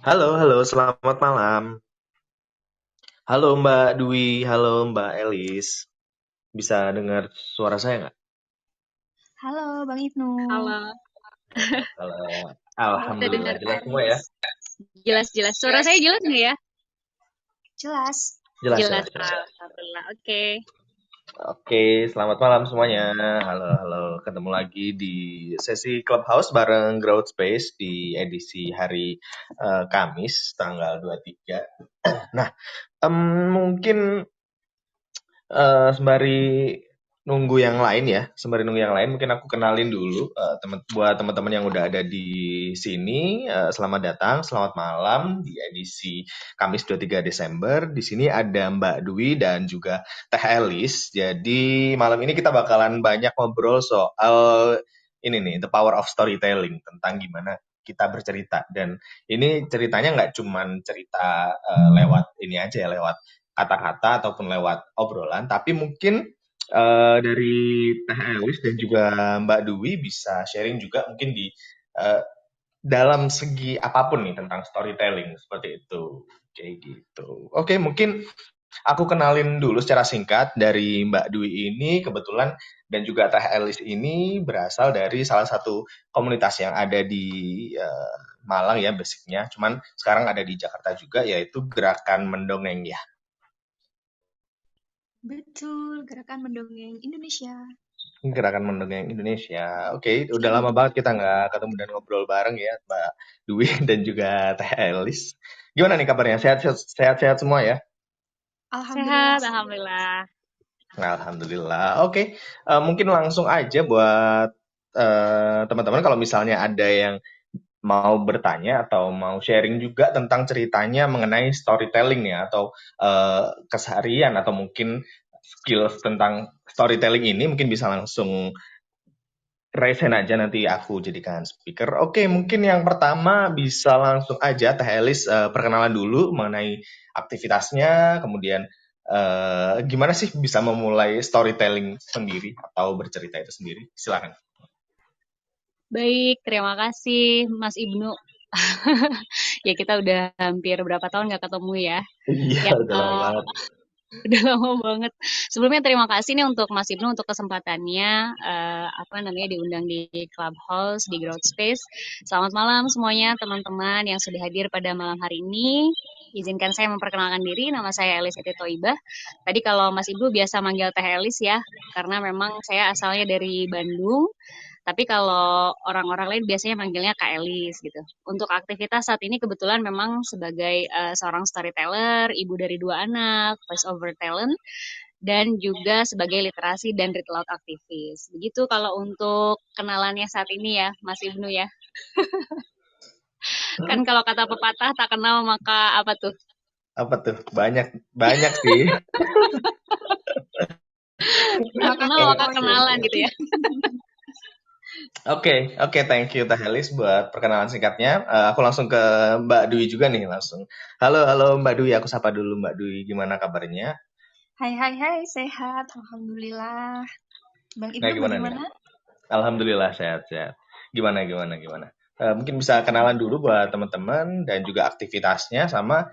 Halo, halo, selamat malam. Halo Mbak Dwi, halo Mbak Elis. Bisa dengar suara saya nggak? Halo Bang Ibnu. Halo, Halo. bisa Alhamdulillah, dengar jelas Kak semua ya? Elis. jelas-jelas. Suara saya jelas nggak ya? Jelas. Jelas, Jelas, jelas, jelas. alhamdulillah. Oke. Oke, selamat malam semuanya. Halo, halo. Ketemu lagi di sesi Clubhouse bareng Growth Space di edisi hari Kamis, tanggal 23. Nah, mungkin sembari nunggu yang lain ya, sembari nunggu yang lain, mungkin aku kenalin dulu buat teman-teman yang udah ada di sini. Selamat datang, selamat malam di edisi Kamis 23 Desember. Di sini ada Mbak Dwi dan juga Teh Elis. Jadi malam ini kita bakalan banyak ngobrol soal ini nih, the power of storytelling, tentang gimana kita bercerita. Dan ini ceritanya nggak cuman cerita lewat ini aja ya, lewat kata-kata ataupun lewat obrolan, tapi mungkin dari Teh Elis dan juga Mbak Dwi bisa sharing juga mungkin di eh, dalam segi apapun nih tentang storytelling seperti itu. Kayak gitu. Oke, mungkin aku kenalin dulu secara singkat dari Mbak Dwi ini kebetulan dan juga Teh Elis ini berasal dari salah satu komunitas yang ada di Malang ya basicnya. Cuman sekarang ada di Jakarta juga yaitu Gerakan Mendongeng ya. Betul, Gerakan Mendongeng Indonesia. Gerakan Mendongeng Indonesia. Oke, udah lama banget kita nggak ketemu dan ngobrol bareng ya, Mbak Dwi dan juga Teh Elis. Gimana nih kabarnya? Sehat-sehat semua ya? Alhamdulillah Sehat, sehat. alhamdulillah. Alhamdulillah. Oke, mungkin langsung aja buat teman-teman kalau misalnya ada yang mau bertanya atau mau sharing juga tentang ceritanya mengenai storytelling ya atau keseharian atau mungkin skills tentang storytelling ini mungkin bisa langsung raise hand aja nanti aku jadikan speaker. Oke, mungkin yang pertama bisa langsung aja Teh Elis perkenalan dulu mengenai aktivitasnya, kemudian gimana sih bisa memulai storytelling sendiri atau bercerita itu sendiri? Silakan. Baik, terima kasih Mas Ibnu. Ya kita udah hampir berapa tahun nggak ketemu ya. Iya, Ya, udah lama banget. udah lama banget. Sebelumnya terima kasih nih untuk Mas Ibnu untuk kesempatannya apa namanya diundang di Clubhouse di Growth Space. Selamat malam semuanya teman-teman yang sudah hadir pada malam hari ini. Izinkan saya memperkenalkan diri, nama saya Elis Eti Toibah. Tadi kalau Mas Ibnu biasa manggil Teh Elis ya, karena memang saya asalnya dari Bandung. Tapi kalau orang-orang lain biasanya manggilnya Kak Elis gitu. Untuk aktivitas saat ini kebetulan memang sebagai seorang storyteller, ibu dari dua anak, voice over talent, dan juga sebagai literasi dan read aloud aktivis. Begitu kalau untuk kenalannya saat ini ya, Mas Ibnu ya. Kan kalau kata pepatah tak kenal maka apa tuh? Apa tuh? Banyak banyak sih. Tak Maka kenal maka Oke, kepoin. kenalan oke. gitu ya. Oke, thank you Teh Elis buat perkenalan singkatnya. Aku langsung ke Mbak Dwi juga nih langsung. Halo, halo Mbak Dwi, aku sapa dulu Mbak Dwi. Gimana kabarnya? Hai hai hai, sehat. Alhamdulillah. Bang Nah, Ibnu gimana nih? bagaimana? Alhamdulillah sehat-sehat. Gimana? Mungkin bisa kenalan dulu buat teman-teman dan juga aktivitasnya sama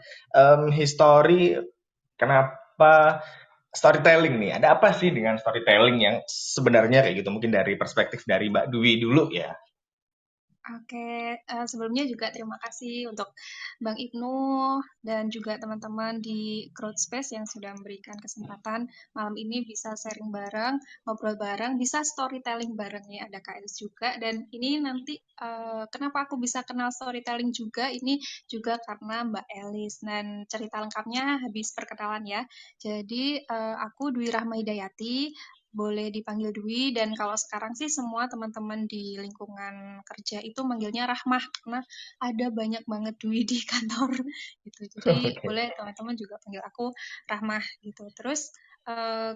history kenapa storytelling nih. Ada apa sih dengan storytelling yang sebenarnya kayak gitu? Mungkin dari perspektif dari Mbak Dwi dulu ya. Oke, sebelumnya juga terima kasih untuk Bang Ibnu dan juga teman-teman di Growth Space yang sudah memberikan kesempatan malam ini bisa sharing bareng, ngobrol bareng, bisa storytelling bareng ya, ada Kak Elis juga. Dan ini nanti kenapa aku bisa kenal storytelling juga, ini juga karena Mbak Elis. Dan cerita lengkapnya habis perkenalan ya. Jadi aku Dwi Rahma Hidayati, boleh dipanggil Dwi, dan kalau sekarang sih semua teman-teman di lingkungan kerja itu manggilnya Rahmah karena ada banyak banget Dwi di kantor gitu. Jadi Oke. boleh teman-teman juga panggil aku Rahmah gitu. Terus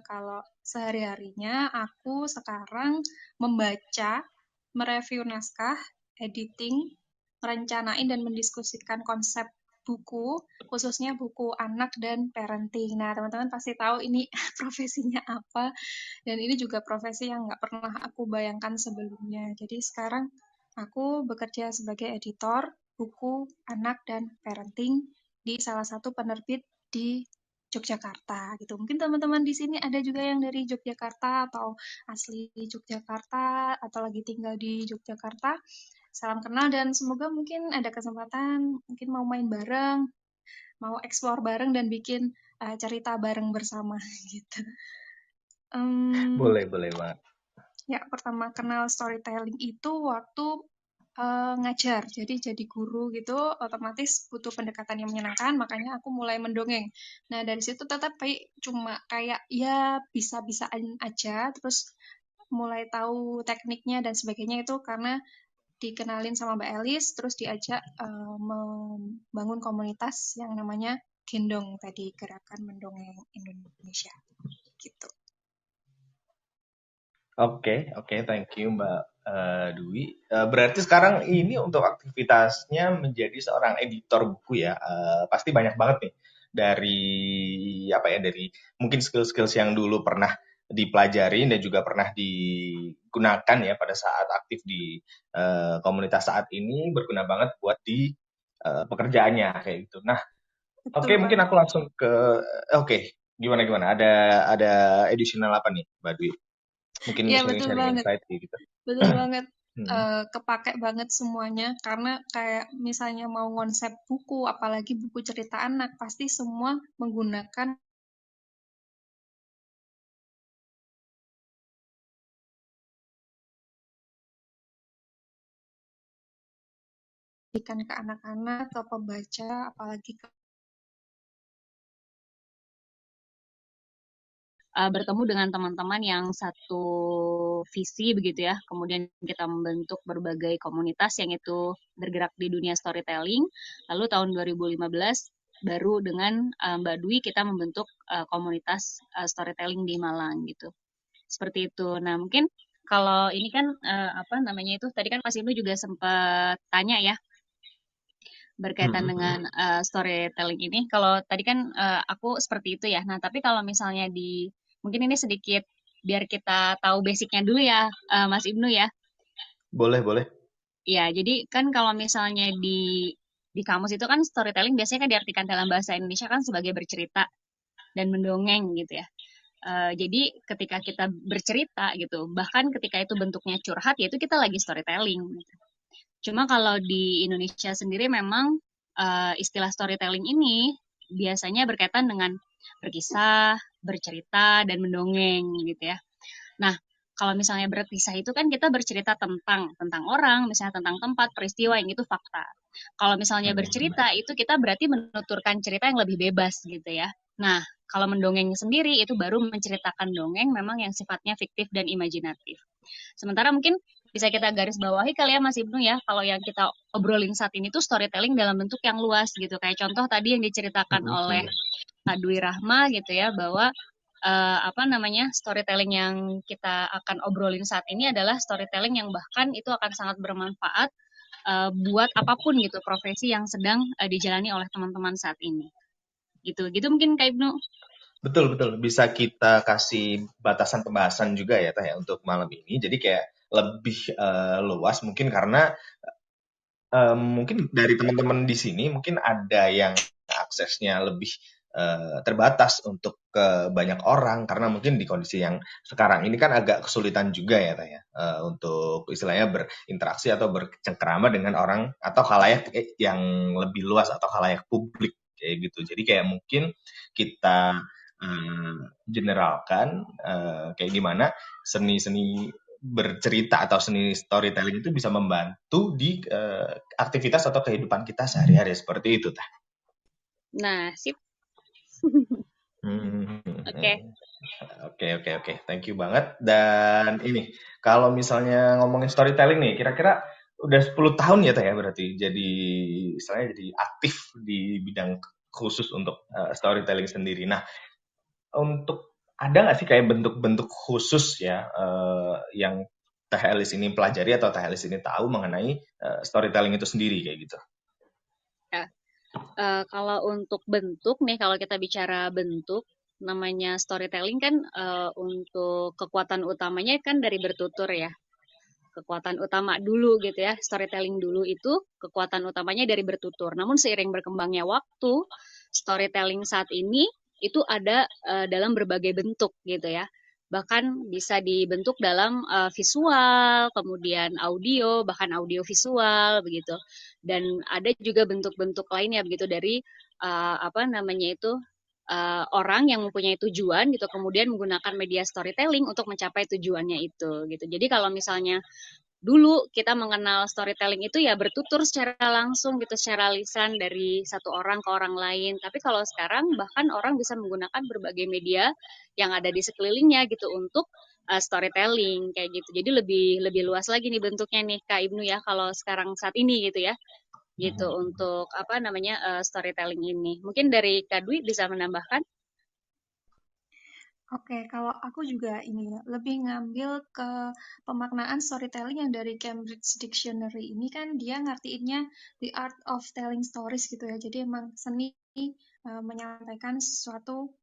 kalau sehari-harinya aku sekarang membaca, mereview naskah, editing, merencanain dan mendiskusikan konsep buku, khususnya buku anak dan parenting. Nah, teman-teman pasti tahu ini profesinya apa, dan ini juga profesi yang nggak pernah aku bayangkan sebelumnya. Jadi sekarang aku bekerja sebagai editor buku anak dan parenting di salah satu penerbit di Yogyakarta gitu. Mungkin teman-teman di sini ada juga yang dari Yogyakarta atau asli Yogyakarta atau lagi tinggal di Yogyakarta. Salam kenal dan semoga mungkin ada kesempatan mungkin mau main bareng, mau explore bareng dan bikin cerita bareng bersama gitu. Boleh banget. Ya, pertama kenal storytelling itu waktu ngajar. Jadi guru gitu otomatis butuh pendekatan yang menyenangkan, makanya aku mulai mendongeng. Nah, dari situ tetap cuma kayak ya bisa-bisaan aja, terus mulai tahu tekniknya dan sebagainya itu karena dikenalin sama Mbak Elis, terus diajak membangun komunitas yang namanya Gendong tadi, Gerakan Mendongeng Indonesia gitu. Oke, thank you Mbak Dwi. Berarti sekarang ini untuk aktivitasnya menjadi seorang editor buku ya, pasti banyak banget nih dari mungkin skills-skills yang dulu pernah dipelajari dan juga pernah digunakan ya pada saat aktif di komunitas saat ini, berguna banget buat di pekerjaannya kayak gitu. Nah, oke, mungkin aku langsung ke gimana? Ada additional apa nih Mbak Dwi? Mungkin ya, sharing insight gitu. Betul banget. Kepake banget semuanya karena kayak misalnya mau konsep buku, apalagi buku cerita anak, pasti semua menggunakan ke anak-anak, ke pembaca, apalagi ke bertemu dengan teman-teman yang satu visi begitu ya. Kemudian kita membentuk berbagai komunitas yang itu bergerak di dunia storytelling. Lalu tahun 2015 baru dengan Mbak Dwi kita membentuk komunitas storytelling di Malang gitu. Seperti itu. Nah, mungkin kalau ini kan tadi kan Mas Ibnu juga sempat tanya ya berkaitan dengan storytelling ini. Kalau tadi kan aku seperti itu ya. Nah, tapi kalau misalnya mungkin ini sedikit biar kita tahu basicnya dulu ya, Mas Ibnu ya. Boleh. Ya, jadi kan kalau misalnya di kamus itu kan storytelling biasanya kan diartikan dalam bahasa Indonesia kan sebagai bercerita dan mendongeng gitu ya. Jadi ketika kita bercerita gitu, bahkan ketika itu bentuknya curhat, yaitu kita lagi storytelling. Gitu. Cuma kalau di Indonesia sendiri memang istilah storytelling ini biasanya berkaitan dengan berkisah, bercerita, dan mendongeng gitu ya. Nah, kalau misalnya berkisah itu kan kita bercerita tentang orang, misalnya tentang tempat, peristiwa yang itu fakta. Kalau misalnya bercerita itu kita berarti menuturkan cerita yang lebih bebas gitu ya. Nah, kalau mendongeng sendiri itu baru menceritakan dongeng memang yang sifatnya fiktif dan imajinatif. Sementara mungkin bisa kita garis bawahi kali ya Mas Ibnu ya, kalau yang kita obrolin saat ini tuh storytelling dalam bentuk yang luas gitu. Kayak contoh tadi yang diceritakan oleh Kak Dwi Rahma gitu ya, bahwa storytelling yang kita akan obrolin saat ini adalah storytelling yang bahkan itu akan sangat bermanfaat buat apapun gitu profesi yang sedang dijalani oleh teman-teman saat ini. Gitu mungkin Kak Ibnu. Betul. Bisa kita kasih batasan pembahasan juga ya Teh ya untuk malam ini. Jadi kayak lebih luas mungkin karena mungkin dari teman-teman di sini mungkin ada yang aksesnya lebih terbatas untuk ke banyak orang karena mungkin di kondisi yang sekarang ini kan agak kesulitan juga ya Teh ya untuk istilahnya berinteraksi atau bercengkerama dengan orang atau khalayak yang lebih luas atau khalayak publik kayak gitu. Jadi kayak mungkin kita generalkan kayak gimana seni-seni bercerita atau seni storytelling itu bisa membantu di aktivitas atau kehidupan kita sehari-hari seperti itu, Teh. Nah, sip. Oke. Thank you banget. Dan ini, kalau misalnya ngomongin storytelling nih, kira-kira udah 10 tahun ya Teh ya berarti jadi aktif di bidang khusus untuk storytelling sendiri. Nah, untuk ada nggak sih kayak bentuk-bentuk khusus ya yang Teh Elis ini pelajari atau Teh Elis ini tahu mengenai storytelling itu sendiri kayak gitu? Ya. Kalau untuk bentuk nih, kalau kita bicara bentuk, namanya storytelling kan untuk kekuatan utamanya kan dari bertutur ya. kekuatan utama dulu gitu ya, storytelling dulu itu kekuatan utamanya dari bertutur. Namun seiring berkembangnya waktu, storytelling saat ini itu ada dalam berbagai bentuk gitu ya. Bahkan bisa dibentuk dalam visual, kemudian audio, bahkan audio visual begitu. Dan ada juga bentuk-bentuk lainnya begitu dari apa namanya itu orang yang mempunyai tujuan gitu kemudian menggunakan media storytelling untuk mencapai tujuannya itu gitu. Jadi kalau misalnya dulu kita mengenal storytelling itu ya bertutur secara langsung gitu, secara lisan dari satu orang ke orang lain. Tapi kalau sekarang bahkan orang bisa menggunakan berbagai media yang ada di sekelilingnya gitu untuk storytelling kayak gitu. Jadi lebih lebih luas lagi nih bentuknya nih Kak Ibnu ya kalau sekarang saat ini gitu ya. Gitu untuk apa namanya storytelling ini. Mungkin dari Kak Dwi bisa menambahkan? Oke, kalau aku juga ini ya, lebih ngambil ke pemaknaan storytelling yang dari Cambridge Dictionary ini kan dia ngartiinnya the art of telling stories gitu ya. Jadi emang seni menyampaikan sesuatu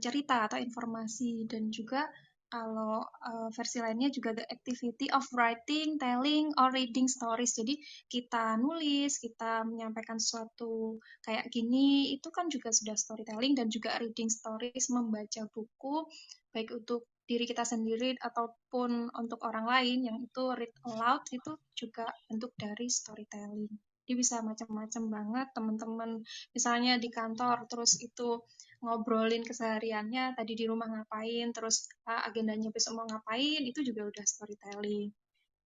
cerita atau informasi dan juga kalau versi lainnya juga the activity of writing, telling, or reading stories. Jadi kita nulis, kita menyampaikan sesuatu kayak gini, itu kan juga sudah storytelling dan juga reading stories, membaca buku, baik untuk diri kita sendiri ataupun untuk orang lain yang itu read aloud itu juga bentuk dari storytelling. Jadi bisa macam-macam banget teman-teman misalnya di kantor terus itu ngobrolin kesehariannya tadi di rumah ngapain terus agendanya besok mau ngapain itu juga udah storytelling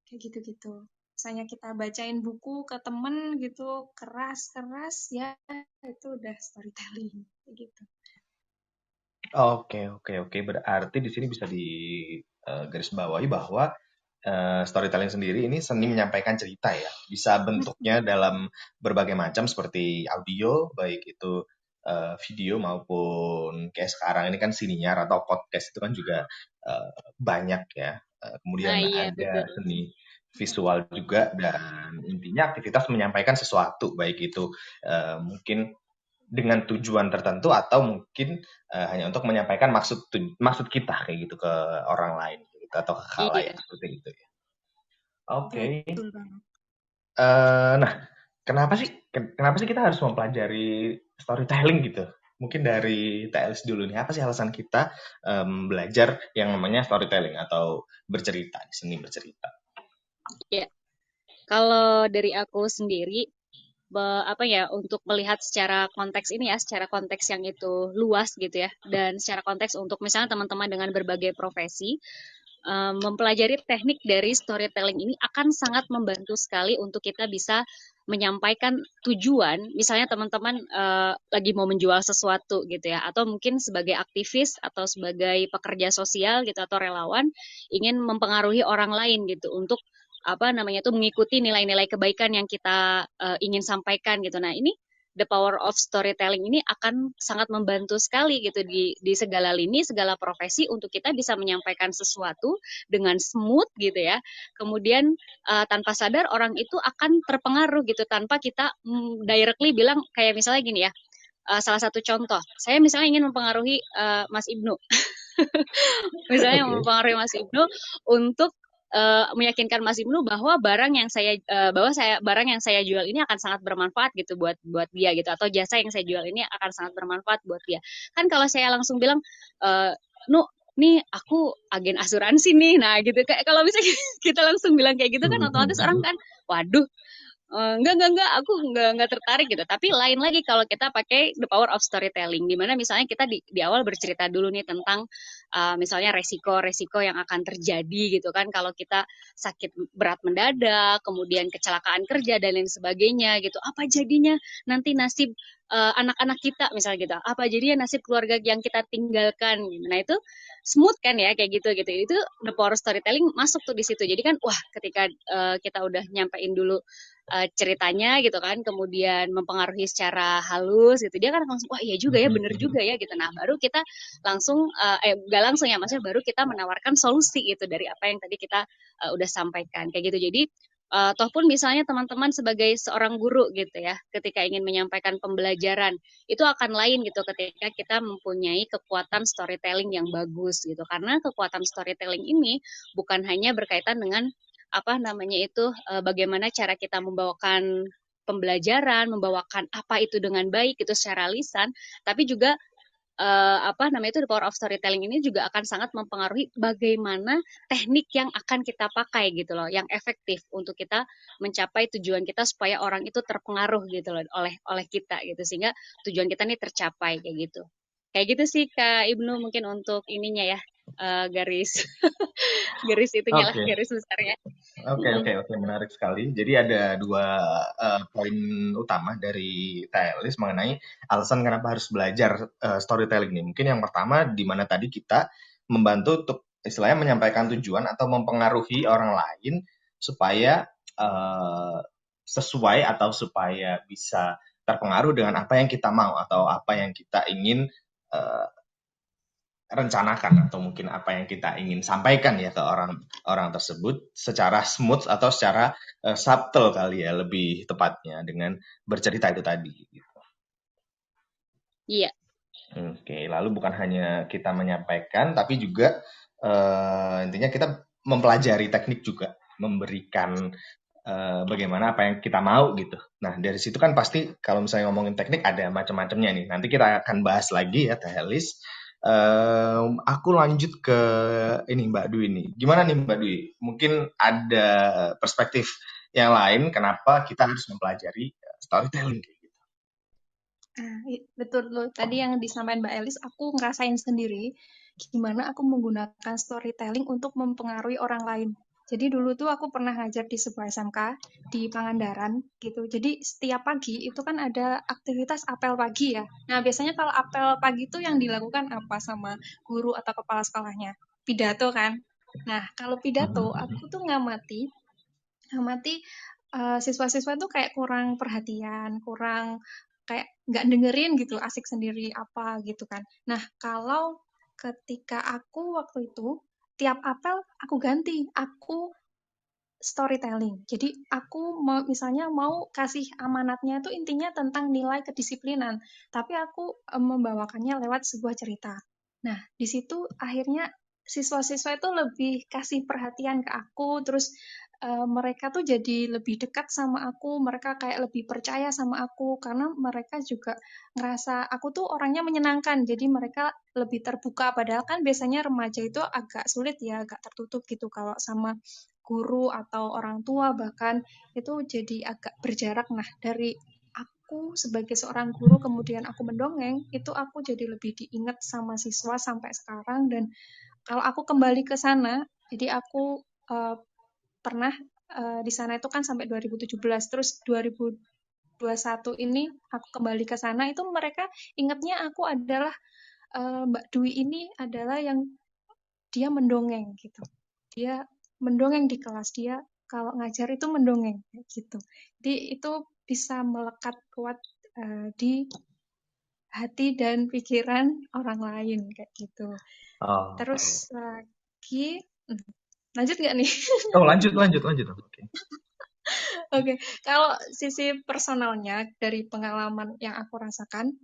kayak gitu-gitu. Misalnya kita bacain buku ke temen gitu keras-keras ya itu udah storytelling kayak gitu. Oke. Berarti di sini bisa garis bawahi bahwa storytelling sendiri ini seni menyampaikan cerita ya. Bisa bentuknya dalam berbagai macam seperti audio, baik itu video maupun kayak sekarang ini kan siniar atau podcast itu kan juga banyak ya. Ah Kemudian iya ada betul. seni visual juga dan intinya aktivitas menyampaikan sesuatu baik itu mungkin dengan tujuan tertentu atau mungkin hanya untuk menyampaikan maksud kita kayak gitu ke orang lain gitu, atau ke khalayak Iya. seperti itu ya. Oke. Betul banget. Nah, kenapa sih kita harus mempelajari storytelling gitu? Mungkin dari TLS dulu nih, apa sih alasan kita belajar yang namanya storytelling atau bercerita, seni bercerita? Ya, kalau dari aku sendiri apa ya untuk melihat secara konteks ini ya, secara konteks yang itu luas gitu ya, dan secara konteks untuk misalnya teman-teman dengan berbagai profesi mempelajari teknik dari storytelling ini akan sangat membantu sekali untuk kita bisa menyampaikan tujuan, misalnya teman-teman lagi mau menjual sesuatu gitu ya, atau mungkin sebagai aktivis atau sebagai pekerja sosial gitu atau relawan ingin mempengaruhi orang lain gitu untuk apa namanya tuh mengikuti nilai-nilai kebaikan yang kita ingin sampaikan gitu. Nah, ini the power of storytelling ini akan sangat membantu sekali gitu di segala lini, segala profesi untuk kita bisa menyampaikan sesuatu dengan smooth gitu ya. Kemudian tanpa sadar orang itu akan terpengaruh gitu tanpa kita directly bilang kayak misalnya gini ya. Salah satu contoh, saya misalnya ingin mempengaruhi Mas Ibnu. Misalnya Oke. mempengaruhi Mas Ibnu untuk meyakinkan Mas Ibnu bahwa barang yang saya jual ini akan sangat bermanfaat gitu buat dia gitu atau jasa yang saya jual ini akan sangat bermanfaat buat dia. Kan kalau saya langsung bilang Nu nih aku agen asuransi nih. Nah, gitu kayak kalau bisa kita langsung bilang kayak gitu kan otomatis orang kan waduh enggak, aku enggak tertarik gitu. Tapi lain lagi kalau kita pakai the power of storytelling, di mana misalnya kita di awal bercerita dulu nih tentang misalnya resiko-resiko yang akan terjadi gitu kan kalau kita sakit berat mendadak, kemudian kecelakaan kerja dan lain sebagainya gitu. Apa jadinya nanti nasib anak-anak kita misalnya gitu. Apa jadinya nasib keluarga yang kita tinggalkan gitu. Nah, itu smooth kan ya kayak gitu gitu. Itu the power of storytelling masuk tuh di situ. Jadi kan wah ketika kita udah nyampein dulu ceritanya gitu kan, kemudian mempengaruhi secara halus gitu, dia kan langsung wah iya juga ya, bener juga ya gitu. Nah baru kita langsung gak langsung ya, maksudnya baru kita menawarkan solusi gitu dari apa yang tadi kita udah sampaikan kayak gitu. Jadi toh pun misalnya teman-teman sebagai seorang guru gitu ya, ketika ingin menyampaikan pembelajaran itu akan lain gitu ketika kita mempunyai kekuatan storytelling yang bagus gitu, karena kekuatan storytelling ini bukan hanya berkaitan dengan bagaimana cara kita membawakan pembelajaran, membawakan apa itu dengan baik itu secara lisan, tapi juga the power of storytelling ini juga akan sangat mempengaruhi bagaimana teknik yang akan kita pakai gitu loh, yang efektif untuk kita mencapai tujuan kita supaya orang itu terpengaruh gitu loh oleh kita gitu, sehingga tujuan kita nih tercapai kayak gitu. Kayak gitu sih Kak Ibnu, mungkin untuk ininya ya, garis garis itunya lah, Oke. garis besarnya. Oke, menarik sekali. Jadi ada dua poin utama dari Teh Elis mengenai alasan kenapa harus belajar storytelling ini. Mungkin yang pertama di mana tadi kita membantu untuk istilahnya menyampaikan tujuan atau mempengaruhi orang lain supaya sesuai atau supaya bisa terpengaruh dengan apa yang kita mau atau apa yang kita ingin eh, rencanakan atau mungkin apa yang kita ingin sampaikan ya ke orang tersebut secara smooth atau secara subtle kali ya, lebih tepatnya dengan bercerita itu tadi gitu. Iya. Oke, lalu bukan hanya kita menyampaikan tapi juga intinya kita mempelajari teknik juga, memberikan bagaimana apa yang kita mau gitu. Nah, dari situ kan pasti kalau misalnya ngomongin teknik ada macam-macamnya nih. Nanti kita akan bahas lagi ya Teh Elis. Aku lanjut ke ini Mbak Dwi nih. Gimana nih Mbak Dwi? Mungkin ada perspektif yang lain kenapa kita harus mempelajari storytelling kayak gitu. Betul loh. Tadi yang disampaikan Mbak Elis, aku ngerasain sendiri gimana aku menggunakan storytelling untuk mempengaruhi orang lain. Jadi dulu tuh aku pernah ngajar di sebuah SMK di Pangandaran gitu. Jadi setiap pagi itu kan ada aktivitas apel pagi ya. Nah, biasanya kalau apel pagi itu yang dilakukan apa sama guru atau kepala sekolahnya? Pidato kan. Nah, kalau pidato aku tuh ngamati siswa-siswa tuh kayak kurang perhatian, kurang kayak nggak dengerin gitu, asik sendiri apa gitu kan. Nah, kalau ketika aku waktu itu tiap apel aku ganti, aku storytelling. Jadi aku misalnya mau kasih amanatnya itu intinya tentang nilai kedisiplinan, tapi aku membawakannya lewat sebuah cerita. Nah, di situ akhirnya siswa-siswa itu lebih kasih perhatian ke aku, terus mereka tuh jadi lebih dekat sama aku, mereka kayak lebih percaya sama aku, karena mereka juga ngerasa aku tuh orangnya menyenangkan, jadi mereka lebih terbuka, padahal kan biasanya remaja itu agak sulit ya, agak tertutup gitu kalau sama guru atau orang tua bahkan itu jadi agak berjarak. Nah, dari aku sebagai seorang guru kemudian aku mendongeng, itu aku jadi lebih diingat sama siswa sampai sekarang. Dan kalau aku kembali ke sana, jadi aku pernah di sana itu kan sampai 2017, terus 2021 ini aku kembali ke sana, itu mereka ingatnya aku adalah Mbak Dwi ini adalah yang dia mendongeng gitu. Dia mendongeng di kelas, dia kalau ngajar itu mendongeng gitu. Jadi itu bisa melekat kuat di hati dan pikiran orang lain kayak gitu. Oh, Terus lagi lanjut nggak nih? lanjut. Oke. Oke, kalau sisi personalnya dari pengalaman yang aku rasakan,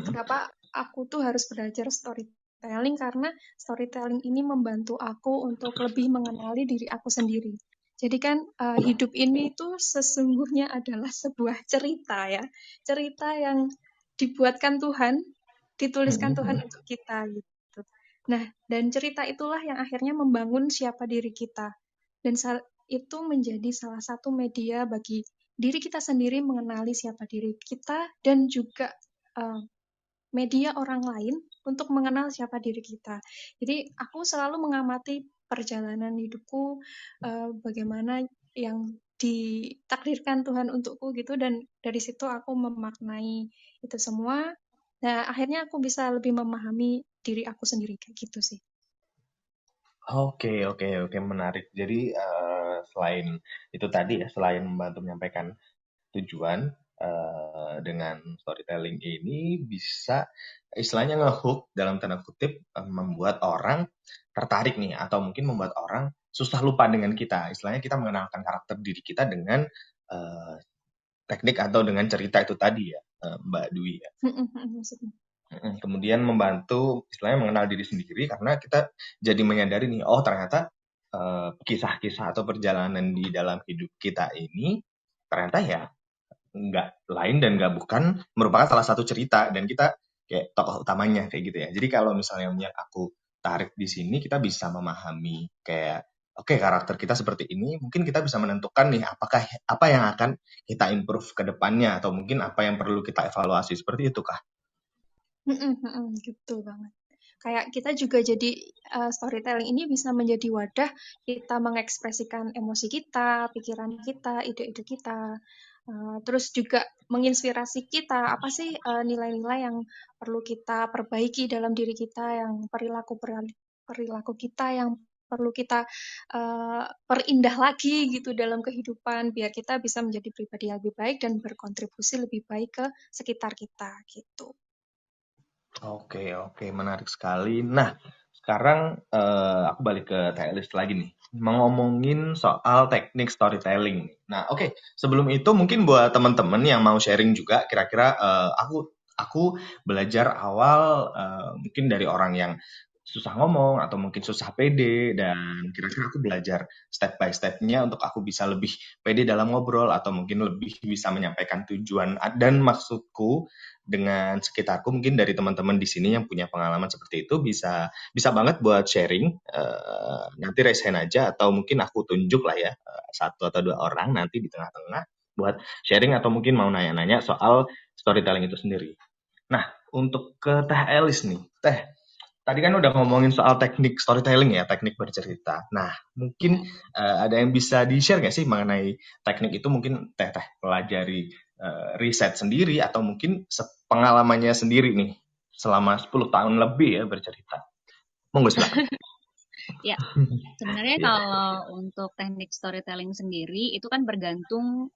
kenapa aku tuh harus belajar storytelling, karena storytelling ini membantu aku untuk lebih mengenali diri aku sendiri. Jadi kan hidup ini tuh sesungguhnya adalah sebuah cerita ya. Cerita yang dibuatkan Tuhan, dituliskan Tuhan untuk kita gitu. Nah, dan cerita itulah yang akhirnya membangun siapa diri kita. Dan itu menjadi salah satu media bagi diri kita sendiri mengenali siapa diri kita, dan juga media orang lain untuk mengenal siapa diri kita. Jadi aku selalu mengamati perjalanan hidupku, bagaimana yang ditakdirkan Tuhan untukku gitu, dan dari situ aku memaknai itu semua. Nah, akhirnya aku bisa lebih memahami diri aku sendiri kayak gitu sih. Oke, menarik. Jadi selain itu tadi ya, selain membantu menyampaikan tujuan dengan storytelling ini bisa istilahnya ngehook dalam tanda kutip, membuat orang tertarik nih atau mungkin membuat orang susah lupa dengan kita. Istilahnya kita mengenalkan karakter diri kita dengan teknik atau dengan cerita itu tadi ya, Mbak Dwi ya. Kemudian membantu istilahnya mengenal diri sendiri karena kita jadi menyadari nih, oh ternyata kisah-kisah atau perjalanan di dalam hidup kita ini ternyata ya nggak lain dan nggak bukan merupakan salah satu cerita dan kita kayak tokoh utamanya kayak gitu ya. Jadi kalau misalnya yang aku tarik di sini kita bisa memahami kayak oke karakter kita seperti ini, mungkin kita bisa menentukan nih apakah apa yang akan kita improve ke depannya atau mungkin apa yang perlu kita evaluasi seperti itu kah? Gitu banget. Kayak kita juga jadi storytelling ini bisa menjadi wadah kita mengekspresikan emosi kita, pikiran kita, ide-ide kita. Terus juga menginspirasi kita, apa sih nilai-nilai yang perlu kita perbaiki dalam diri kita, yang perilaku kita yang perlu kita perindah lagi gitu dalam kehidupan, biar kita bisa menjadi pribadi yang lebih baik dan berkontribusi lebih baik ke sekitar kita gitu. Oke, oke, menarik sekali. Nah, sekarang aku balik ke Tailis lagi nih, ngomongin soal teknik storytelling. Nah, oke, sebelum itu mungkin buat teman-teman yang mau sharing juga, kira-kira aku belajar awal mungkin dari orang yang susah ngomong atau mungkin susah pede dan kira-kira aku belajar step by step-nya untuk aku bisa lebih pede dalam ngobrol atau mungkin lebih bisa menyampaikan tujuan dan maksudku dengan sekitarku mungkin dari teman-teman di sini yang punya pengalaman seperti itu bisa bisa banget buat sharing nanti raise hand aja atau mungkin aku tunjuk lah ya satu atau dua orang nanti di tengah-tengah buat sharing atau mungkin mau nanya-nanya soal storytelling itu sendiri. Nah, untuk ke Teh Elis nih. Teh, tadi kan udah ngomongin soal teknik storytelling ya, teknik bercerita. Nah, mungkin ada yang bisa di-share nggak sih mengenai teknik itu mungkin teh pelajari riset sendiri atau mungkin pengalamannya sendiri nih selama 10 tahun lebih ya bercerita. Monggo silakan. Ya, sebenarnya Iya. kalau untuk teknik storytelling sendiri itu kan bergantung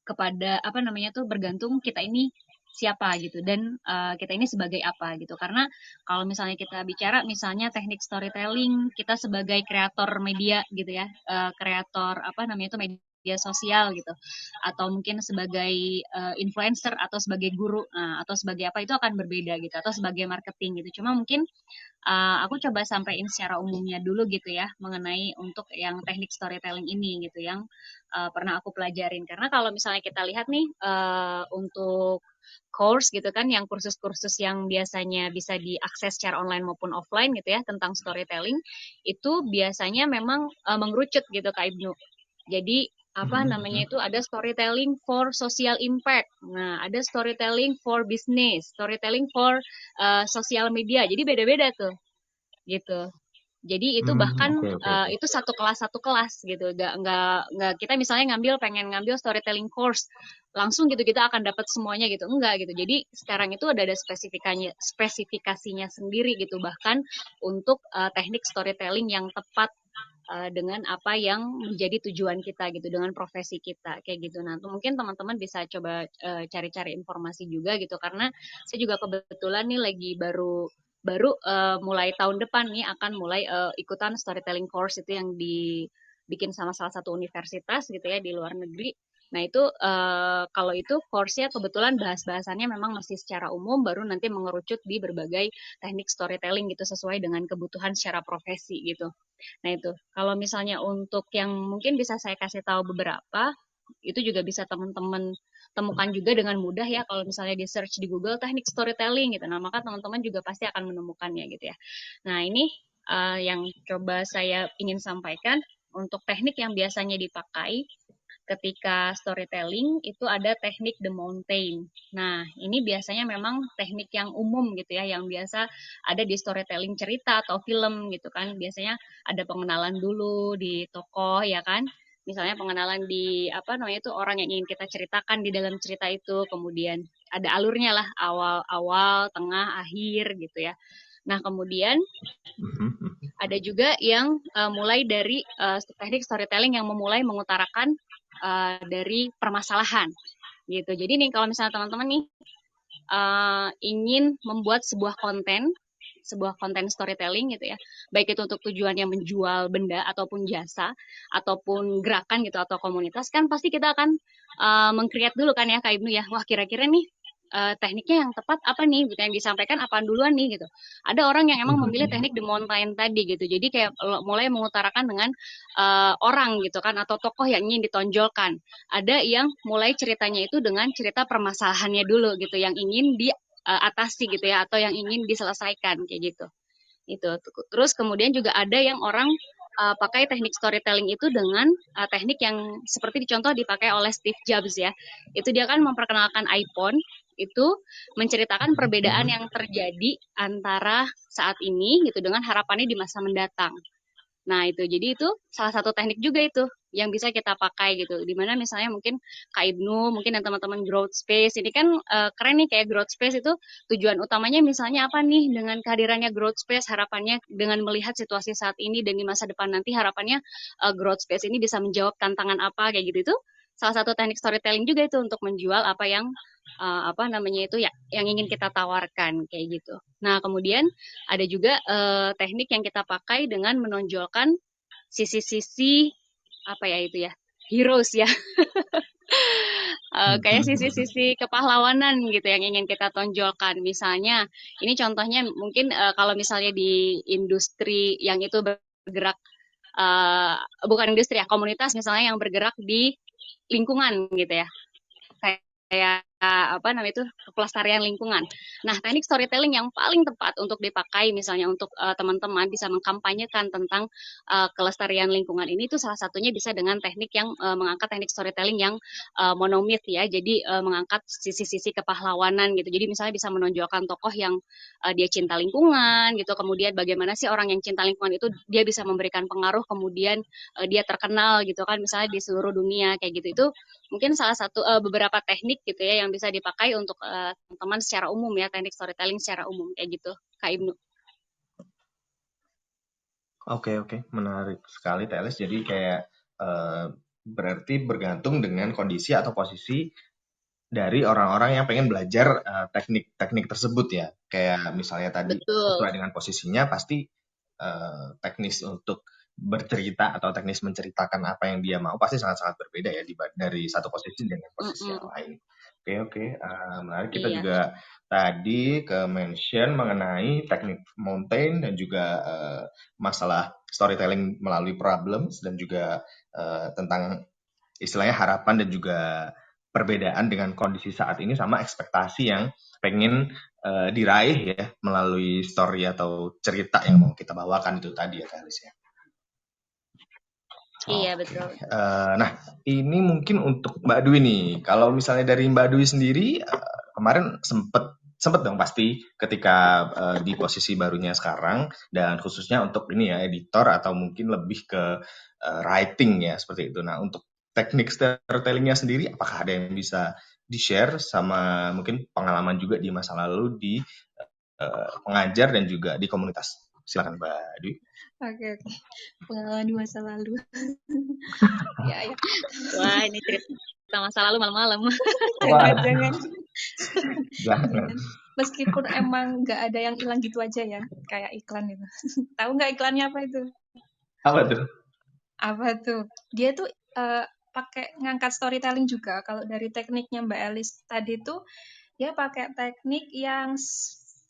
kepada apa namanya tuh bergantung kita ini siapa gitu dan kita ini sebagai apa gitu. Karena kalau misalnya kita bicara misalnya teknik storytelling kita sebagai kreator media gitu ya, kreator apa namanya tuh media sosial gitu atau mungkin sebagai influencer atau sebagai guru atau sebagai apa itu akan berbeda gitu atau sebagai marketing gitu. Cuma mungkin aku coba sampaikan secara umumnya dulu gitu ya mengenai untuk yang teknik storytelling ini gitu yang pernah aku pelajarin karena kalau misalnya kita lihat nih untuk course gitu kan yang kursus-kursus yang biasanya bisa diakses secara online maupun offline gitu ya tentang storytelling itu biasanya memang mengerucut gitu Kak Ibnu. Jadi apa namanya itu ada storytelling for social impact. Nah, ada storytelling for business, storytelling for sosial media. Jadi beda-beda tuh gitu. Jadi itu bahkan Oke, oke, oke. itu satu kelas gitu. Nggak kita misalnya pengen ngambil storytelling course langsung gitu kita akan dapat semuanya gitu. Enggak gitu. Jadi sekarang itu ada spesifikasinya sendiri gitu bahkan untuk teknik storytelling yang tepat dengan apa yang menjadi tujuan kita gitu dengan profesi kita kayak gitu. Nah, mungkin teman-teman bisa coba cari-cari informasi juga gitu karena saya juga kebetulan nih lagi baru baru mulai tahun depan nih akan mulai ikutan storytelling course itu yang dibikin sama salah satu universitas gitu ya di luar negeri. Nah itu kalau itu course-nya kebetulan bahas-bahasannya memang masih secara umum baru nanti mengerucut di berbagai teknik storytelling gitu sesuai dengan kebutuhan secara profesi gitu. Nah itu kalau misalnya untuk yang mungkin bisa saya kasih tahu beberapa itu juga bisa teman-teman temukan juga dengan mudah ya kalau misalnya di search di Google teknik storytelling gitu. Nah, maka teman-teman juga pasti akan menemukannya gitu ya. Nah, ini yang coba saya ingin sampaikan untuk teknik yang biasanya dipakai ketika storytelling itu ada teknik the mountain. Nah, ini biasanya memang teknik yang umum gitu ya, yang biasa ada di storytelling cerita atau film gitu kan. Biasanya ada pengenalan dulu di tokoh ya kan. Misalnya pengenalan di apa namanya itu orang yang ingin kita ceritakan di dalam cerita itu, kemudian ada alurnya lah awal, tengah, akhir gitu ya. Nah, kemudian ada juga yang mulai dari teknik storytelling yang memulai mengutarakan dari permasalahan gitu. Jadi nih kalau misalnya teman-teman nih ingin membuat sebuah konten storytelling gitu ya, baik itu untuk tujuannya menjual benda ataupun jasa ataupun gerakan gitu atau komunitas kan pasti kita akan meng-create dulu kan ya Kak Ibnu ya. Wah kira-kira nih tekniknya yang tepat apa nih gitu, yang disampaikan apaan duluan nih gitu. Ada orang yang emang memilih teknik The Mountain tadi gitu, jadi kayak mulai mengutarakan dengan orang gitu kan, atau tokoh yang ingin ditonjolkan. Ada yang mulai ceritanya itu dengan cerita permasalahannya dulu gitu, yang ingin diatasi gitu ya, atau yang ingin diselesaikan kayak gitu. Itu. Terus kemudian juga ada yang orang pakai teknik storytelling itu dengan teknik yang seperti dicontoh dipakai oleh Steve Jobs ya. Itu dia kan memperkenalkan iPhone, itu menceritakan perbedaan yang terjadi antara saat ini gitu dengan harapannya di masa mendatang. Nah, itu jadi itu salah satu teknik juga itu yang bisa kita pakai gitu. Dimana misalnya mungkin Kak Ibnu, mungkin dan teman-teman Growth Space ini kan keren nih, kayak Growth Space itu tujuan utamanya misalnya apa nih dengan kehadirannya Growth Space, harapannya dengan melihat situasi saat ini dan di masa depan nanti harapannya Growth Space ini bisa menjawab tantangan apa kayak gitu. Itu salah satu teknik storytelling juga itu untuk menjual apa yang apa namanya itu ya yang ingin kita tawarkan kayak gitu. Nah, kemudian ada juga teknik yang kita pakai dengan menonjolkan sisi-sisi apa ya itu ya, heroes ya, kayak sisi-sisi kepahlawanan gitu yang ingin kita tonjolkan. Misalnya, ini contohnya mungkin kalau misalnya di industri yang itu bergerak, bukan industri ya, komunitas misalnya yang bergerak di lingkungan gitu ya, kayak apa namanya itu pelestarian lingkungan. Nah, teknik storytelling yang paling tepat untuk dipakai misalnya untuk teman-teman bisa mengkampanyekan tentang kelestarian lingkungan ini itu salah satunya bisa dengan teknik yang mengangkat teknik storytelling yang monomyth ya. Jadi mengangkat sisi-sisi kepahlawanan gitu. Jadi misalnya bisa menonjolkan tokoh yang dia cinta lingkungan gitu. Kemudian bagaimana sih orang yang cinta lingkungan itu dia bisa memberikan pengaruh kemudian dia terkenal gitu kan misalnya di seluruh dunia kayak gitu. Itu mungkin salah satu beberapa teknik gitu ya yang bisa dipakai untuk teman-teman secara umum ya, teknik storytelling secara umum kayak gitu, Kak Ibnu. Oke, menarik sekali Teles. Jadi kayak berarti bergantung dengan kondisi atau posisi dari orang-orang yang pengen belajar teknik-teknik tersebut ya. Kayak misalnya tadi Betul. sesuai dengan posisinya pasti teknis untuk bercerita atau teknis menceritakan apa yang dia mau pasti sangat-sangat berbeda ya dari satu posisi dengan posisi yang lain. Oke. Menarik. Kita Iya. juga tadi mention mengenai teknik mountain dan juga masalah storytelling melalui problems dan juga tentang istilahnya harapan dan juga perbedaan dengan kondisi saat ini sama ekspektasi yang pengen diraih ya melalui story atau cerita yang mau kita bawakan itu tadi ya Kalis ya. Iya, betul. Nah, ini mungkin untuk Mbak Dwi nih. Kalau misalnya dari Mbak Dwi sendiri, kemarin sempet dong pasti ketika di posisi barunya sekarang, dan khususnya untuk ini ya, editor atau mungkin lebih ke writing ya, seperti itu. Nah, untuk teknik storytelling-nya sendiri, apakah ada yang bisa di-share sama mungkin pengalaman juga di masa lalu di pengajar dan juga di komunitas? Silakan Mbak Dwi. Oke. Pengalaman di masa lalu. Ya. Wah, ini cerita masa lalu malam-malam. Jangan. Meskipun emang nggak ada yang hilang gitu aja ya, kayak iklan gitu. Tahu nggak iklannya apa itu? Apa tuh? Dia tuh pakai ngangkat storytelling juga. Kalau dari tekniknya Mbak Elis tadi tuh, dia pakai teknik yang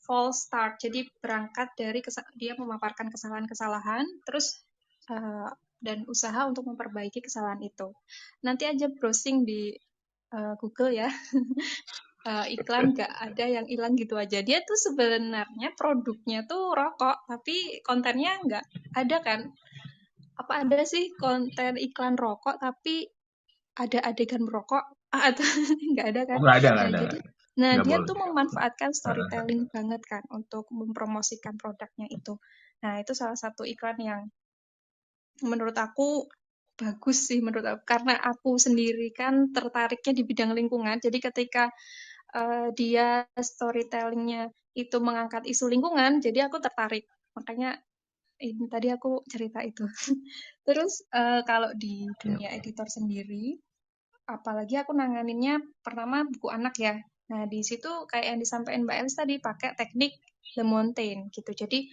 false start. Jadi berangkat dari dia memaparkan kesalahan-kesalahan, terus dan usaha untuk memperbaiki kesalahan itu. Nanti aja browsing di Google ya. Iklan nggak ada yang hilang gitu aja. Dia tuh sebenarnya produknya tuh rokok, tapi kontennya nggak ada kan. Apa ada sih konten iklan rokok tapi ada adegan merokok? Atau nggak ada kan? Nggak ada. Nah, Nggak dia boleh. tuh memanfaatkan storytelling banget kan untuk mempromosikan produknya itu. Nah, itu salah satu iklan yang menurut aku bagus sih menurut aku. Karena aku sendiri kan tertariknya di bidang lingkungan. Jadi ketika dia storytelling-nya itu mengangkat isu lingkungan, jadi aku tertarik. Makanya ini tadi aku cerita itu. Terus kalau di dunia editor sendiri, apalagi aku nanganinnya pertama buku anak ya. Nah, di situ kayak yang disampaikan Mbak Elis tadi pakai teknik The Mountain gitu. Jadi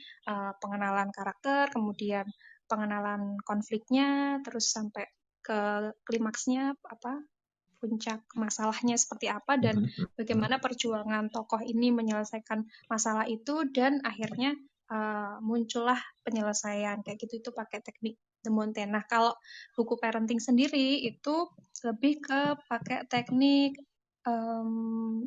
pengenalan karakter, kemudian pengenalan konfliknya, terus sampai ke klimaksnya apa puncak masalahnya seperti apa dan bagaimana perjuangan tokoh ini menyelesaikan masalah itu dan akhirnya muncullah penyelesaian kayak gitu. Itu pakai teknik De Montagne. Nah, kalau buku parenting sendiri itu lebih ke pakai teknik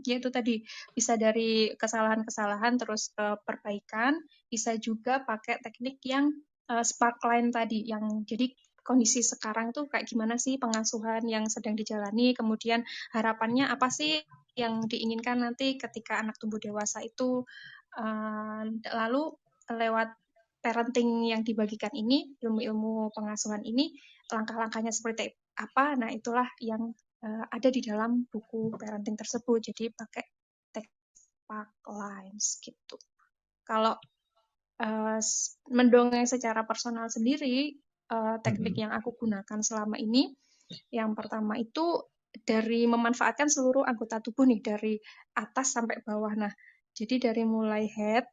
yaitu tadi bisa dari kesalahan-kesalahan terus ke perbaikan, bisa juga pakai teknik yang sparkline tadi, yang jadi kondisi sekarang tuh kayak gimana sih pengasuhan yang sedang dijalani, kemudian harapannya apa sih yang diinginkan nanti ketika anak tumbuh dewasa itu, lalu lewat parenting yang dibagikan ini, ilmu-ilmu pengasuhan ini, langkah-langkahnya seperti apa, nah itulah yang ada di dalam buku parenting tersebut, jadi pakai sparklines gitu. Kalau mendongeng secara personal sendiri, teknik yang aku gunakan selama ini, yang pertama itu dari memanfaatkan seluruh anggota tubuh nih, dari atas sampai bawah. Nah, jadi dari mulai head,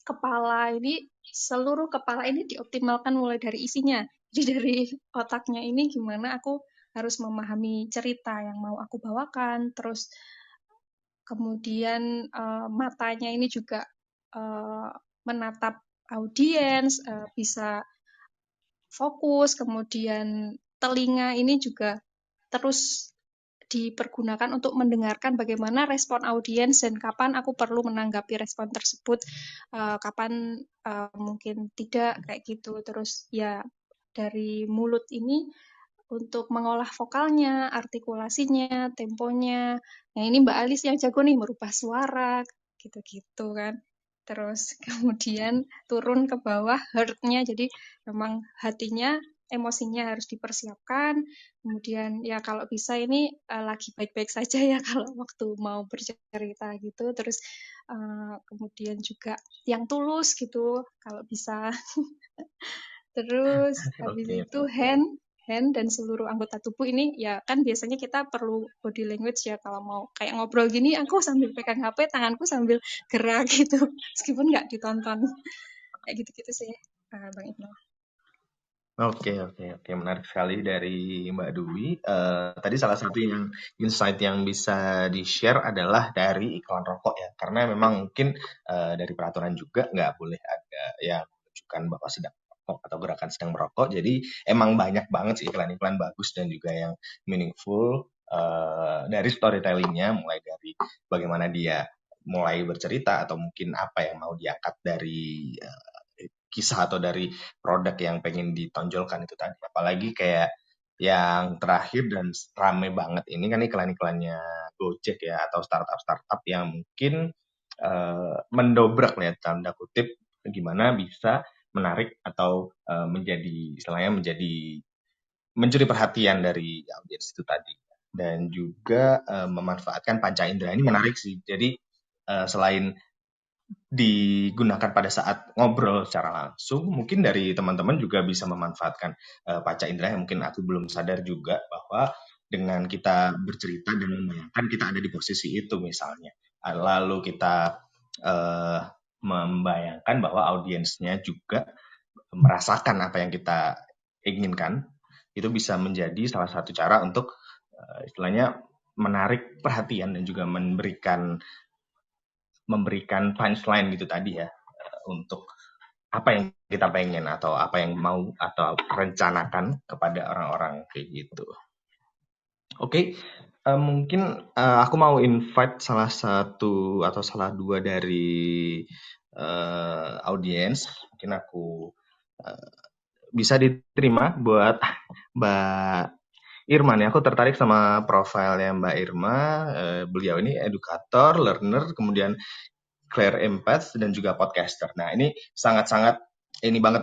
kepala ini, seluruh kepala ini dioptimalkan mulai dari isinya. Jadi dari otaknya ini gimana aku harus memahami cerita yang mau aku bawakan, terus kemudian matanya ini juga menatap audiens, bisa fokus, kemudian telinga ini juga terus dipergunakan untuk mendengarkan bagaimana respon audiens dan kapan aku perlu menanggapi respon tersebut, kapan mungkin tidak, kayak gitu. Terus ya dari mulut ini untuk mengolah vokalnya, artikulasinya, temponya. Nah ini Mbak Alis yang jago nih merubah suara, gitu-gitu kan. Terus kemudian turun ke bawah heart-nya, jadi memang hatinya, emosinya harus dipersiapkan. Kemudian ya kalau bisa ini lagi baik-baik saja ya kalau waktu mau bercerita gitu. Terus kemudian juga yang tulus gitu kalau bisa. Terus habis Oke. itu hand dan seluruh anggota tubuh ini ya kan biasanya kita perlu body language ya kalau mau kayak ngobrol gini aku sambil pegang HP, tanganku sambil gerak gitu meskipun nggak ditonton kayak gitu-gitu sih Bang Ibnu. Oke, menarik sekali dari Mbak Dwi. Tadi salah satu insight yang bisa di-share adalah dari iklan rokok ya, karena memang mungkin dari peraturan juga nggak boleh ada yang menunjukkan bahwa sedang merokok atau gerakan sedang merokok. Jadi emang banyak banget sih iklan-iklan bagus dan juga yang meaningful dari storytelling-nya, mulai dari bagaimana dia mulai bercerita atau mungkin apa yang mau diangkat dari kisah atau dari produk yang pengen ditonjolkan itu tadi. Apalagi kayak yang terakhir dan rame banget ini kan iklan-iklannya Gojek ya atau startup-startup yang mungkin mendobrak ya tanda kutip gimana bisa menarik atau menjadi istilahnya mencuri perhatian dari audiens itu tadi. Dan juga memanfaatkan panca indera ini menarik sih. Jadi selain digunakan pada saat ngobrol secara langsung, mungkin dari teman-teman juga bisa memanfaatkan panca indera yang mungkin aku belum sadar juga bahwa dengan kita bercerita dan membayangkan kita ada di posisi itu misalnya, lalu kita membayangkan bahwa audiensnya juga merasakan apa yang kita inginkan, itu bisa menjadi salah satu cara untuk istilahnya menarik perhatian dan juga memberikan punchline gitu tadi ya, untuk apa yang kita pengen atau apa yang mau atau rencanakan kepada orang-orang kayak gitu. Oke, mungkin aku mau invite salah satu atau salah dua dari audiens, mungkin aku bisa diterima buat Mbak Irma nih. Aku tertarik sama profilnya Mbak Irma. Beliau ini edukator, learner, kemudian clear empath dan juga podcaster. Nah, ini sangat-sangat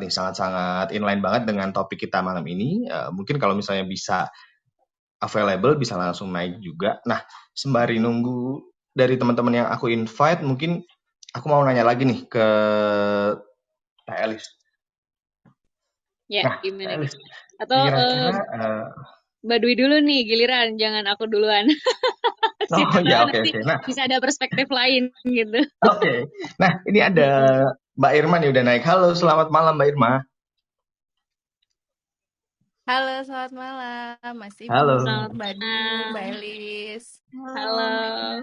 sangat-sangat inline banget dengan topik kita malam ini. Mungkin kalau misalnya bisa available, bisa langsung naik juga. Nah, sembari nunggu dari teman-teman yang aku invite, mungkin aku mau nanya lagi nih ke Teh Elis. Ya, Nah, gimana? Elis, Atau kira-kira Mbak Dwi dulu nih, giliran, jangan aku duluan. oh ya, oke. Nah, Bisa ada perspektif lain gitu. Oke. Nah, ini ada Mbak Irma nih udah naik. Halo, selamat malam Mbak Irma. Halo, selamat malam, Mas Halo. Ibnu, Selamat Mbak Du, Mbak malam. Elis. Halo, Mbak Halo. Ina.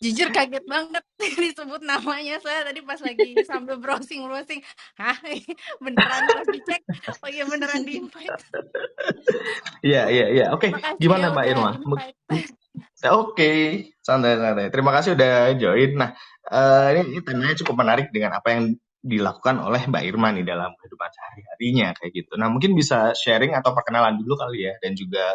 Jujur kaget banget disebut namanya. Saya tadi pas lagi sambil browsing-browsing, hah, beneran pas dicek, oh iya beneran di invite. Iya, iya, iya. Oke, Makasih ya gimana Mbak udah Irma? invite. Oke, santai-santai. Terima kasih udah join. Nah, ini temanya cukup menarik dengan apa yang dilakukan oleh Mbak Irma nih dalam kehidupan sehari-harinya kayak gitu. Nah, mungkin bisa sharing atau perkenalan dulu kali ya, dan juga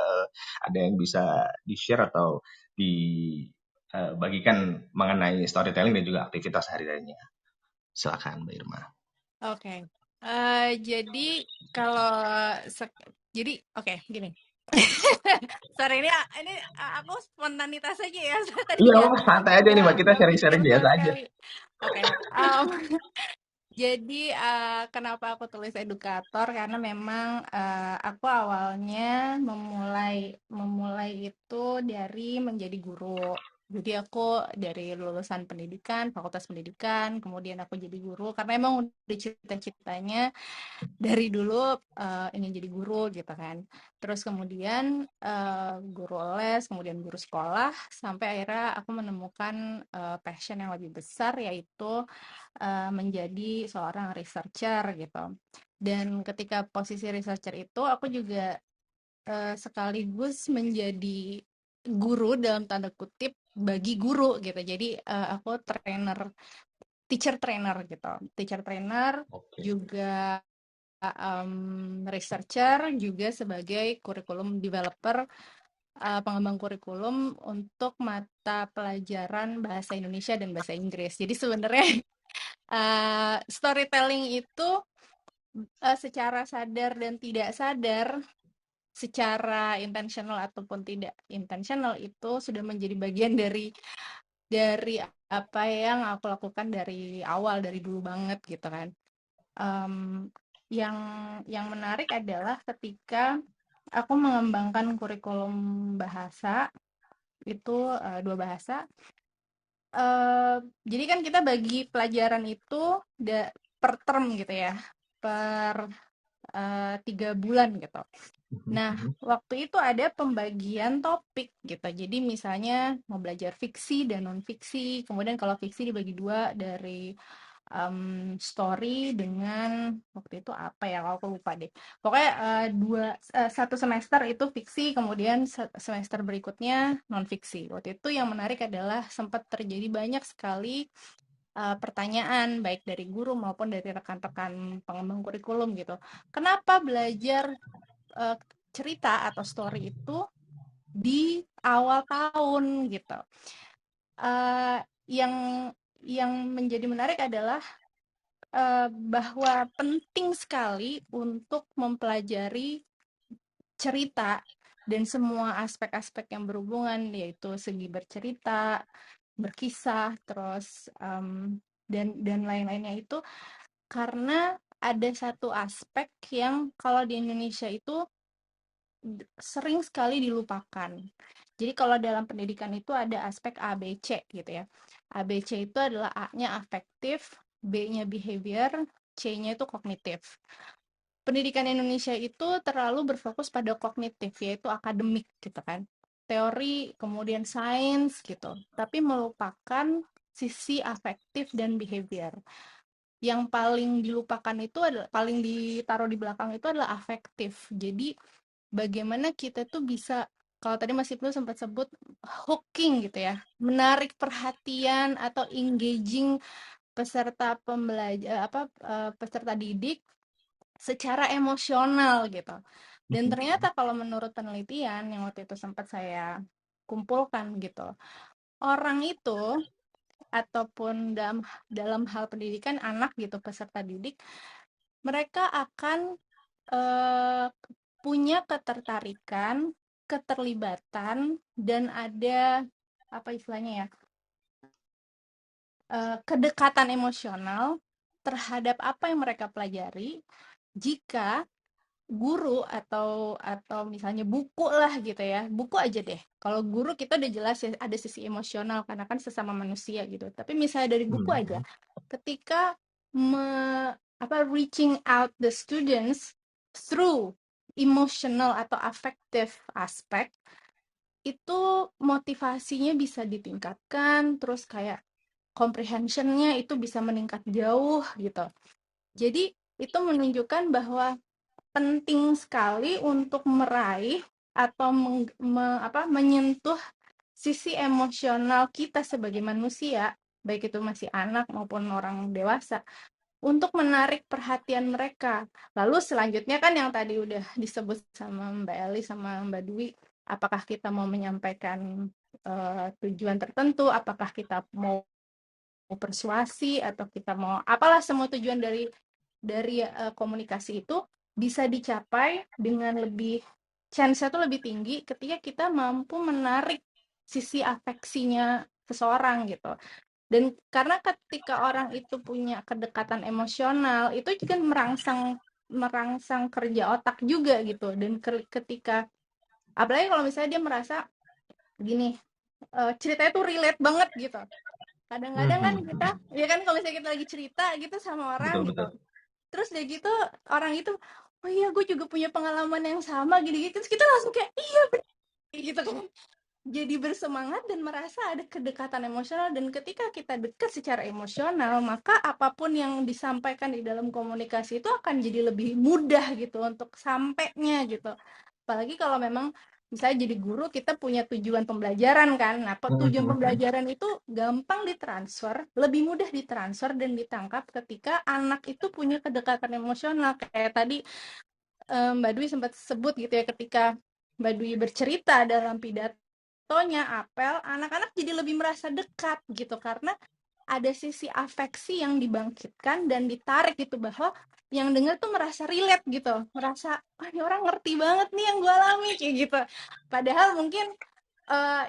ada yang bisa di-share atau dibagikan mengenai storytelling dan juga aktivitas sehari-harinya. Silakan Mbak Irma. Oke. Jadi kalau jadi oke gini. Sorry ini aku spontanitas aja ya. Saya tadi Iya, nggak santai aja nih Mbak. Kita nggak mikir sharing-sharing sama biasa aja. sekali. Oke. Jadi kenapa aku tulis edukator karena memang aku awalnya memulai itu dari menjadi guru. Jadi aku dari lulusan pendidikan, fakultas pendidikan, kemudian aku jadi guru karena emang udah cita-citanya dari dulu ingin jadi guru gitu kan. Terus kemudian guru les, kemudian guru sekolah, sampai akhirnya aku menemukan passion yang lebih besar yaitu menjadi seorang researcher gitu. Dan ketika posisi researcher itu aku juga sekaligus menjadi guru dalam tanda kutip bagi guru gitu. Jadi aku teacher trainer gitu. Teacher trainer Oke. juga researcher juga sebagai kurikulum developer, pengembang kurikulum untuk mata pelajaran bahasa Indonesia dan bahasa Inggris. Jadi sebenarnya storytelling itu secara sadar dan tidak sadar, secara intentional ataupun tidak intentional itu sudah menjadi bagian dari apa yang aku lakukan dari awal, dari dulu banget gitu kan. Yang menarik adalah ketika aku mengembangkan kurikulum bahasa itu 2 bahasa. Jadi kan kita bagi pelajaran itu per term gitu ya, per 3 bulan gitu. Nah, waktu itu ada pembagian topik gitu. Jadi misalnya mau belajar fiksi dan non fiksi. Kemudian kalau fiksi dibagi 2 dari story dengan waktu itu apa ya, kalau aku lupa deh. Pokoknya 1 semester itu fiksi, kemudian semester berikutnya non fiksi. Waktu itu yang menarik adalah sempat terjadi banyak sekali pertanyaan baik dari guru maupun dari rekan-rekan pengembang kurikulum gitu. Kenapa belajar cerita atau story itu di awal tahun gitu? Yang menjadi menarik adalah bahwa penting sekali untuk mempelajari cerita dan semua aspek-aspek yang berhubungan, yaitu segi bercerita, berkisah, terus dan lain-lainnya itu, karena ada satu aspek yang kalau di Indonesia itu sering sekali dilupakan. Jadi kalau dalam pendidikan itu ada aspek ABC gitu ya. ABC itu adalah A-nya afektif, B-nya behavior, C-nya itu kognitif. Pendidikan Indonesia itu terlalu berfokus pada kognitif, yaitu akademik gitu kan. Teori, kemudian sains gitu. Tapi melupakan sisi afektif dan behavior. Yang paling dilupakan itu adalah, paling ditaruh di belakang itu adalah afektif. Jadi bagaimana kita tuh bisa, kalau tadi Mas Ibnu sempat sebut hooking gitu ya, menarik perhatian atau engaging peserta peserta didik secara emosional gitu. Dan ternyata kalau menurut penelitian yang waktu itu sempat saya kumpulkan gitu, orang itu ataupun dalam hal pendidikan anak gitu, peserta didik, mereka akan punya ketertarikan, keterlibatan, dan ada apa istilahnya ya, kedekatan emosional terhadap apa yang mereka pelajari jika guru atau misalnya buku lah gitu ya, buku aja deh. Kalau guru kita udah jelas ya ada sisi emosional karena kan sesama manusia gitu. Tapi misalnya dari buku aja, ketika reaching out the students through emotional atau affective aspek, itu motivasinya bisa ditingkatkan, terus kayak comprehension-nya itu bisa meningkat jauh gitu. Jadi itu menunjukkan bahwa penting sekali untuk meraih atau menyentuh sisi emosional kita sebagai manusia, baik itu masih anak maupun orang dewasa, untuk menarik perhatian mereka. Lalu selanjutnya kan yang tadi udah disebut sama Mbak Eli sama Mbak Dwi, apakah kita mau menyampaikan tujuan tertentu, apakah kita mau persuasi atau kita mau apalah, semua tujuan dari komunikasi itu bisa dicapai dengan lebih chance-nya tuh lebih tinggi ketika kita mampu menarik sisi afeksinya seseorang gitu. Dan karena ketika orang itu punya kedekatan emosional, itu juga merangsang kerja otak juga gitu. Dan ketika apalagi kalau misalnya dia merasa gini, ceritanya tuh relate banget gitu. Kadang-kadang kan kita, ya kan kalau misalnya kita lagi cerita gitu sama orang gitu, Betul. terus dia gitu, orang itu, oh iya gue juga punya pengalaman yang sama gini-gitu, terus kita langsung kayak, iya bener, gitu kan. Jadi bersemangat dan merasa ada kedekatan emosional, dan ketika kita dekat secara emosional, maka apapun yang disampaikan di dalam komunikasi itu akan jadi lebih mudah gitu untuk sampainya gitu. Apalagi kalau memang misalnya jadi guru, kita punya tujuan pembelajaran kan. Nah, tujuan pembelajaran itu gampang ditransfer, lebih mudah ditransfer dan ditangkap ketika anak itu punya kedekatan emosional. Kayak tadi Mbak Dwi sempat sebut gitu ya, ketika Mbak Dwi bercerita dalam pidatonya apel, anak-anak jadi lebih merasa dekat gitu karena ada sisi afeksi yang dibangkitkan dan ditarik gitu, bahwa yang dengar tuh merasa relate gitu, merasa wah ini orang ngerti banget nih yang gue alami kayak gitu. Padahal mungkin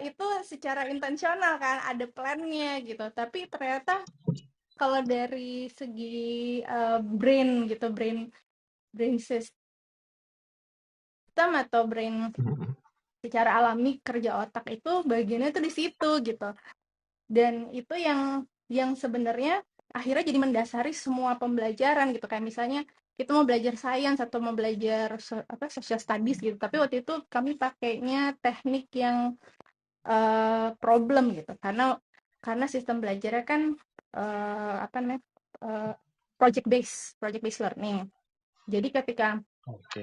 itu secara intensional kan, ada plannya gitu, tapi ternyata kalau dari segi brain gitu, brain system atau brain secara alami kerja otak itu bagiannya tuh di situ gitu. Dan itu yang sebenarnya akhirnya jadi mendasari semua pembelajaran gitu. Kayak misalnya kita mau belajar sains atau mau belajar social studies gitu, tapi waktu itu kami pakainya teknik yang problem gitu, karena sistem belajarnya kan apa namanya, project based learning. Jadi ketika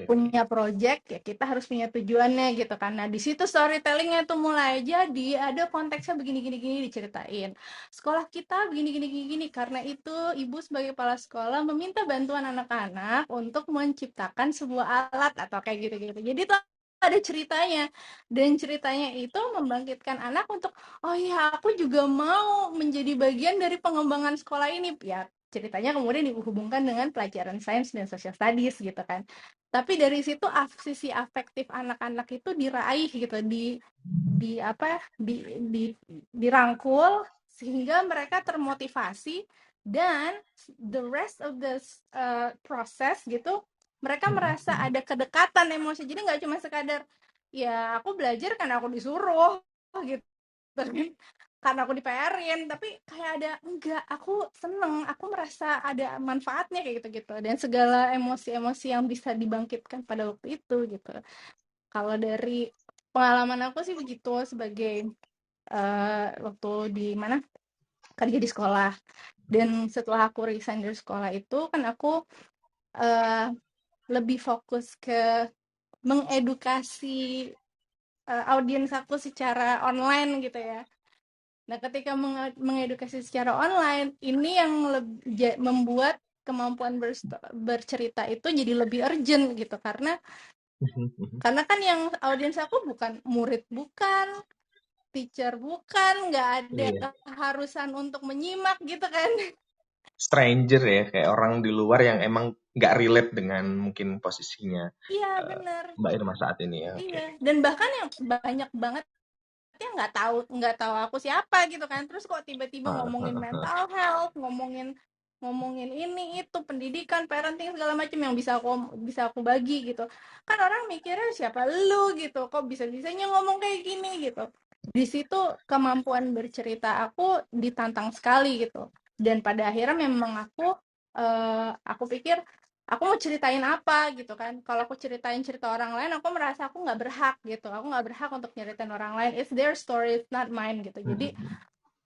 punya project ya kita harus punya tujuannya gitu kan. Nah di situ storytellingnya tuh mulai jadi ada konteksnya begini gini gini diceritain. Sekolah kita begini gini gini gini, karena itu ibu sebagai kepala sekolah meminta bantuan anak-anak untuk menciptakan sebuah alat atau kayak gitu-gitu. Jadi tuh ada ceritanya, dan ceritanya itu membangkitkan anak untuk oh ya aku juga mau menjadi bagian dari pengembangan sekolah ini ya. Ceritanya kemudian dihubungkan dengan pelajaran sains dan social studies gitu kan. Tapi dari situ sisi afektif anak-anak itu diraih gitu, dirangkul sehingga mereka termotivasi, dan the rest of the process gitu mereka merasa ada kedekatan emosi. Jadi nggak cuma sekadar ya aku belajar karena aku disuruh gitu kan, karena aku di-PR-in, tapi kayak ada enggak, aku seneng, aku merasa ada manfaatnya kayak gitu-gitu, dan segala emosi-emosi yang bisa dibangkitkan pada waktu itu gitu. Kalau dari pengalaman aku sih begitu, sebagai waktu di mana kerja di sekolah, dan setelah aku resign dari sekolah itu kan aku lebih fokus ke mengedukasi audiens aku secara online gitu ya. Nah, ketika mengedukasi secara online, ini yang membuat kemampuan bercerita itu jadi lebih urgent gitu, karena kan yang audiens aku bukan murid, bukan teacher, bukan, nggak ada keharusan untuk menyimak gitu kan. Stranger ya, kayak orang di luar yang emang nggak relate dengan mungkin posisinya Benar. Mbak Irma saat ini ya. Iya, dan bahkan yang banyak banget yang nggak tahu aku siapa gitu kan, terus kok tiba-tiba ngomongin mental health, ngomongin ini itu pendidikan, parenting, segala macam yang bisa aku bagi gitu kan. Orang mikirnya siapa lu gitu, kok bisa-bisanya ngomong kayak gini gitu. Di situ kemampuan bercerita aku ditantang sekali gitu, dan pada akhirnya memang aku pikir aku mau ceritain apa gitu kan. Kalau aku ceritain cerita orang lain, aku merasa aku nggak berhak gitu. Aku nggak berhak untuk nyeritain orang lain. It's their story, it's not mine gitu. Jadi Mhm.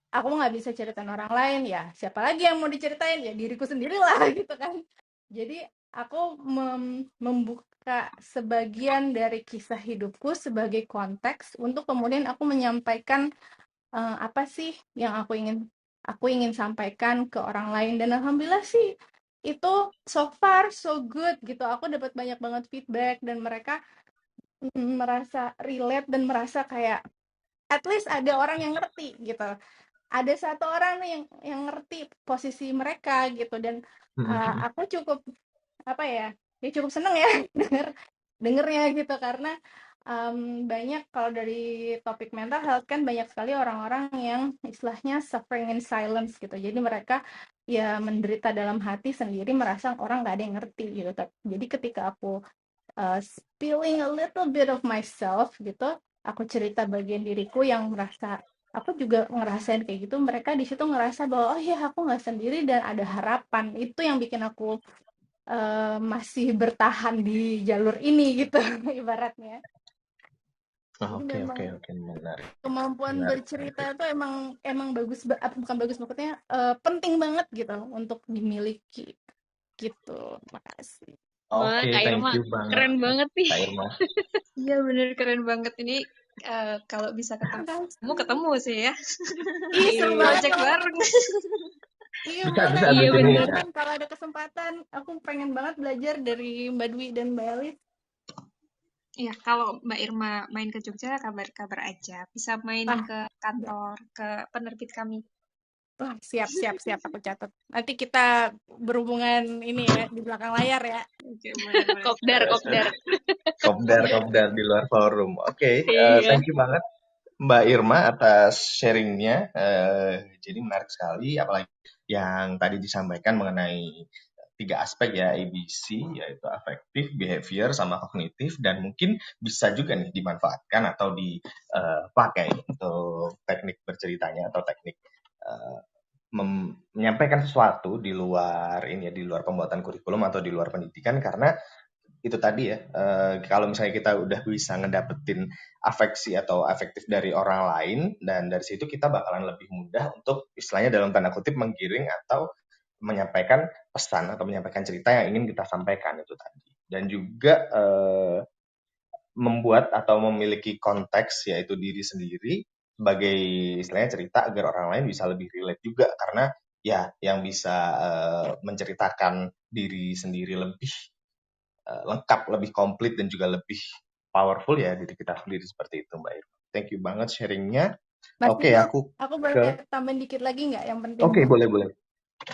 aku nggak bisa ceritain orang lain, ya siapa lagi yang mau diceritain, ya diriku sendiri lah gitu kan. Jadi aku membuka sebagian dari kisah hidupku sebagai konteks untuk kemudian aku menyampaikan apa sih yang aku ingin sampaikan ke orang lain. Dan alhamdulillah sih itu so far so good gitu. Aku dapat banyak banget feedback dan mereka merasa relate dan merasa kayak at least ada orang yang ngerti gitu. Ada satu orang nih yang ngerti posisi mereka gitu. Dan Mhm. aku cukup apa ya, cukup seneng ya dengernya gitu, karena banyak kalau dari topik mental health kan banyak sekali orang-orang yang istilahnya suffering in silence gitu. Jadi mereka ya menderita dalam hati sendiri, merasa orang nggak ada yang ngerti gitu. Jadi ketika aku spilling a little bit of myself gitu, aku cerita bagian diriku yang merasa aku juga ngerasain kayak gitu, mereka di situ ngerasa bahwa oh ya aku nggak sendiri dan ada harapan. Itu yang bikin aku masih bertahan di jalur ini gitu ibaratnya. Jadi Oke, oke, memang oke, menarik, kemampuan menarik, menarik. bercerita itu emang bagus, bukan bagus, maksudnya penting banget gitu untuk dimiliki gitu. Makasih. Wah, Oke, Kak thank Irma, you banget, keren banget nih. Kak Irma. Iya bener keren banget ini. Kalau bisa Makasih. ketemu sih ya, Ih, seru bikin Iya, banget project loh. bareng. Iya Bisa, boleh, bisa iya abis ini. bener. kapan-kapan kalau ada kesempatan. Aku pengen banget belajar dari Mbak Dwi dan Mbak Elis. Iya, kalau Mbak Irma main ke Jogja, kabar-kabar aja. Bisa main Wah, ke kantor, ke penerbit kami. wah, siap siap siap, aku catat. Nanti kita berhubungan ini ya di belakang layar ya. Oke, boleh-boleh. Kopdar, kopdar. Kopdar, kopdar di luar forum. Oke, Iya. thank you banget Mbak Irma atas sharingnya. Jadi menarik sekali, apalagi yang tadi disampaikan mengenai tiga aspek ya, ABC, yaitu afektif, behavior, sama kognitif, dan mungkin bisa juga nih dimanfaatkan atau dipakai untuk teknik berceritanya atau teknik eh, menyampaikan sesuatu di luar ini ya, di luar pembuatan kurikulum atau di luar pendidikan, karena itu tadi ya, kalau misalnya kita udah bisa ngedapetin afeksi atau afektif dari orang lain, dan dari situ kita bakalan lebih mudah untuk istilahnya dalam tanda kutip menggiring atau menyampaikan pesan atau menyampaikan cerita yang ingin kita sampaikan itu tadi. Dan juga membuat atau memiliki konteks yaitu diri sendiri sebagai istilahnya cerita agar orang lain bisa lebih relate juga, karena ya yang bisa menceritakan diri sendiri lebih lengkap, lebih komplit, dan juga lebih powerful ya diri kita sendiri, seperti itu Mbak Irma. Thank you banget sharingnya. Mas Oke, Ibnu, aku aku ke. boleh tambahin dikit lagi nggak yang penting? Oke, boleh boleh.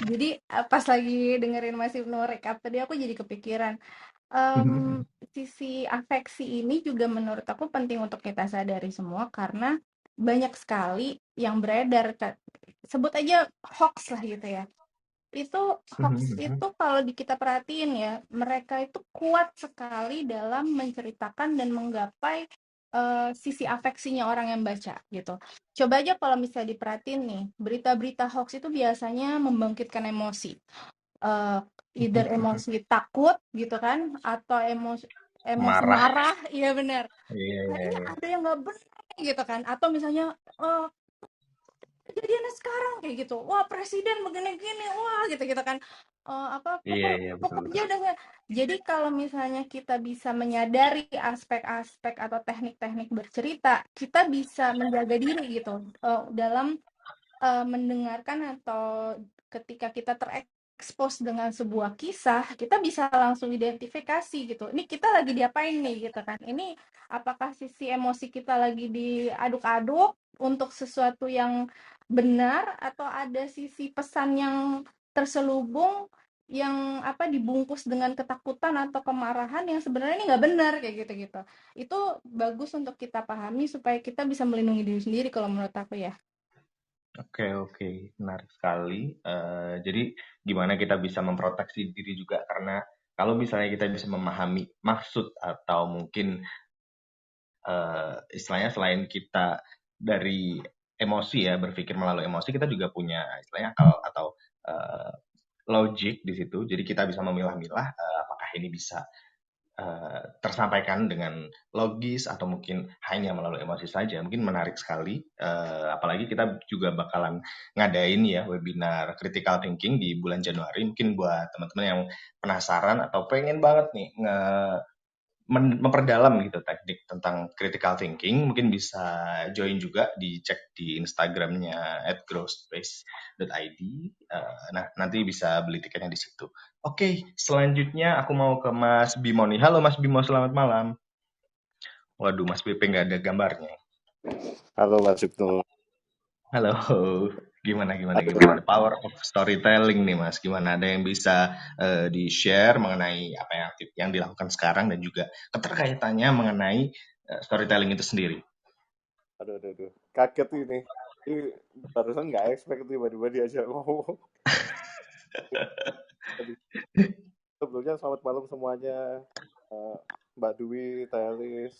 Jadi pas lagi dengerin Mas Ibnu recap tadi, aku jadi kepikiran sisi afeksi ini juga menurut aku penting untuk kita sadari semua, karena banyak sekali yang beredar, sebut aja hoax lah gitu ya. Itu hoax itu kalau kita perhatiin ya, mereka itu kuat sekali dalam menceritakan dan menggapai sisi afeksinya orang yang baca gitu. Coba aja kalau misalnya diperhatiin nih, berita-berita hoax itu biasanya membangkitkan emosi. eh Either emosi takut gitu kan, atau emosi Marah. marah, iya benar. Iya, Nah iya, ini iya. ada yang nggak benar gitu kan, atau misalnya kejadiannya sekarang kayak gitu, wah presiden begini-gini, wah gitu-gitu kan. Apa Iya, iya, betul pokoknya betul. dengan, jadi kalau misalnya kita bisa menyadari aspek-aspek atau teknik-teknik bercerita, kita bisa menjaga diri gitu dalam mendengarkan, atau ketika kita terekspos dengan sebuah kisah, kita bisa langsung identifikasi gitu. Ini kita lagi diapain nih gitu kan. Ini apakah sisi emosi kita lagi diaduk-aduk untuk sesuatu yang benar, atau ada sisi pesan yang terselubung yang apa dibungkus dengan ketakutan atau kemarahan yang sebenarnya ini nggak benar kayak gitu-gitu. Itu bagus untuk kita pahami supaya kita bisa melindungi diri sendiri kalau menurut aku ya. Oke, oke, menarik sekali. Jadi gimana kita bisa memproteksi diri juga, karena kalau misalnya kita bisa memahami maksud atau mungkin istilahnya selain kita dari emosi ya, berpikir melalui emosi, kita juga punya istilahnya akal atau eh, logik di situ. Jadi kita bisa memilah-milah apakah ini bisa tersampaikan dengan logis atau mungkin hanya melalui emosi saja. Mungkin menarik sekali. Apalagi kita juga bakalan ngadain ya webinar critical thinking di bulan Januari. Mungkin buat teman-teman yang penasaran atau pengen banget nih memperdalam gitu teknik tentang critical thinking, mungkin bisa join juga, dicek di Instagramnya @growspace.id. Nah, nanti bisa beli tiketnya di situ. Oke, selanjutnya aku mau ke Mas Bimo nih. Halo Mas Bimo, selamat malam. Waduh, Mas BP nggak ada gambarnya. Halo Mas Ibnu. Halo, gimana Aduh, the power of storytelling nih Mas, gimana, ada yang bisa di-share mengenai apa yang dilakukan sekarang dan juga keterkaitannya mengenai storytelling itu sendiri. aduh. Kaget ini. Ini barusan nggak expect tiba-tiba diajak ngomong. Aduh. Sebelumnya selamat malam semuanya. Eh, Mbak Dwi, Telis,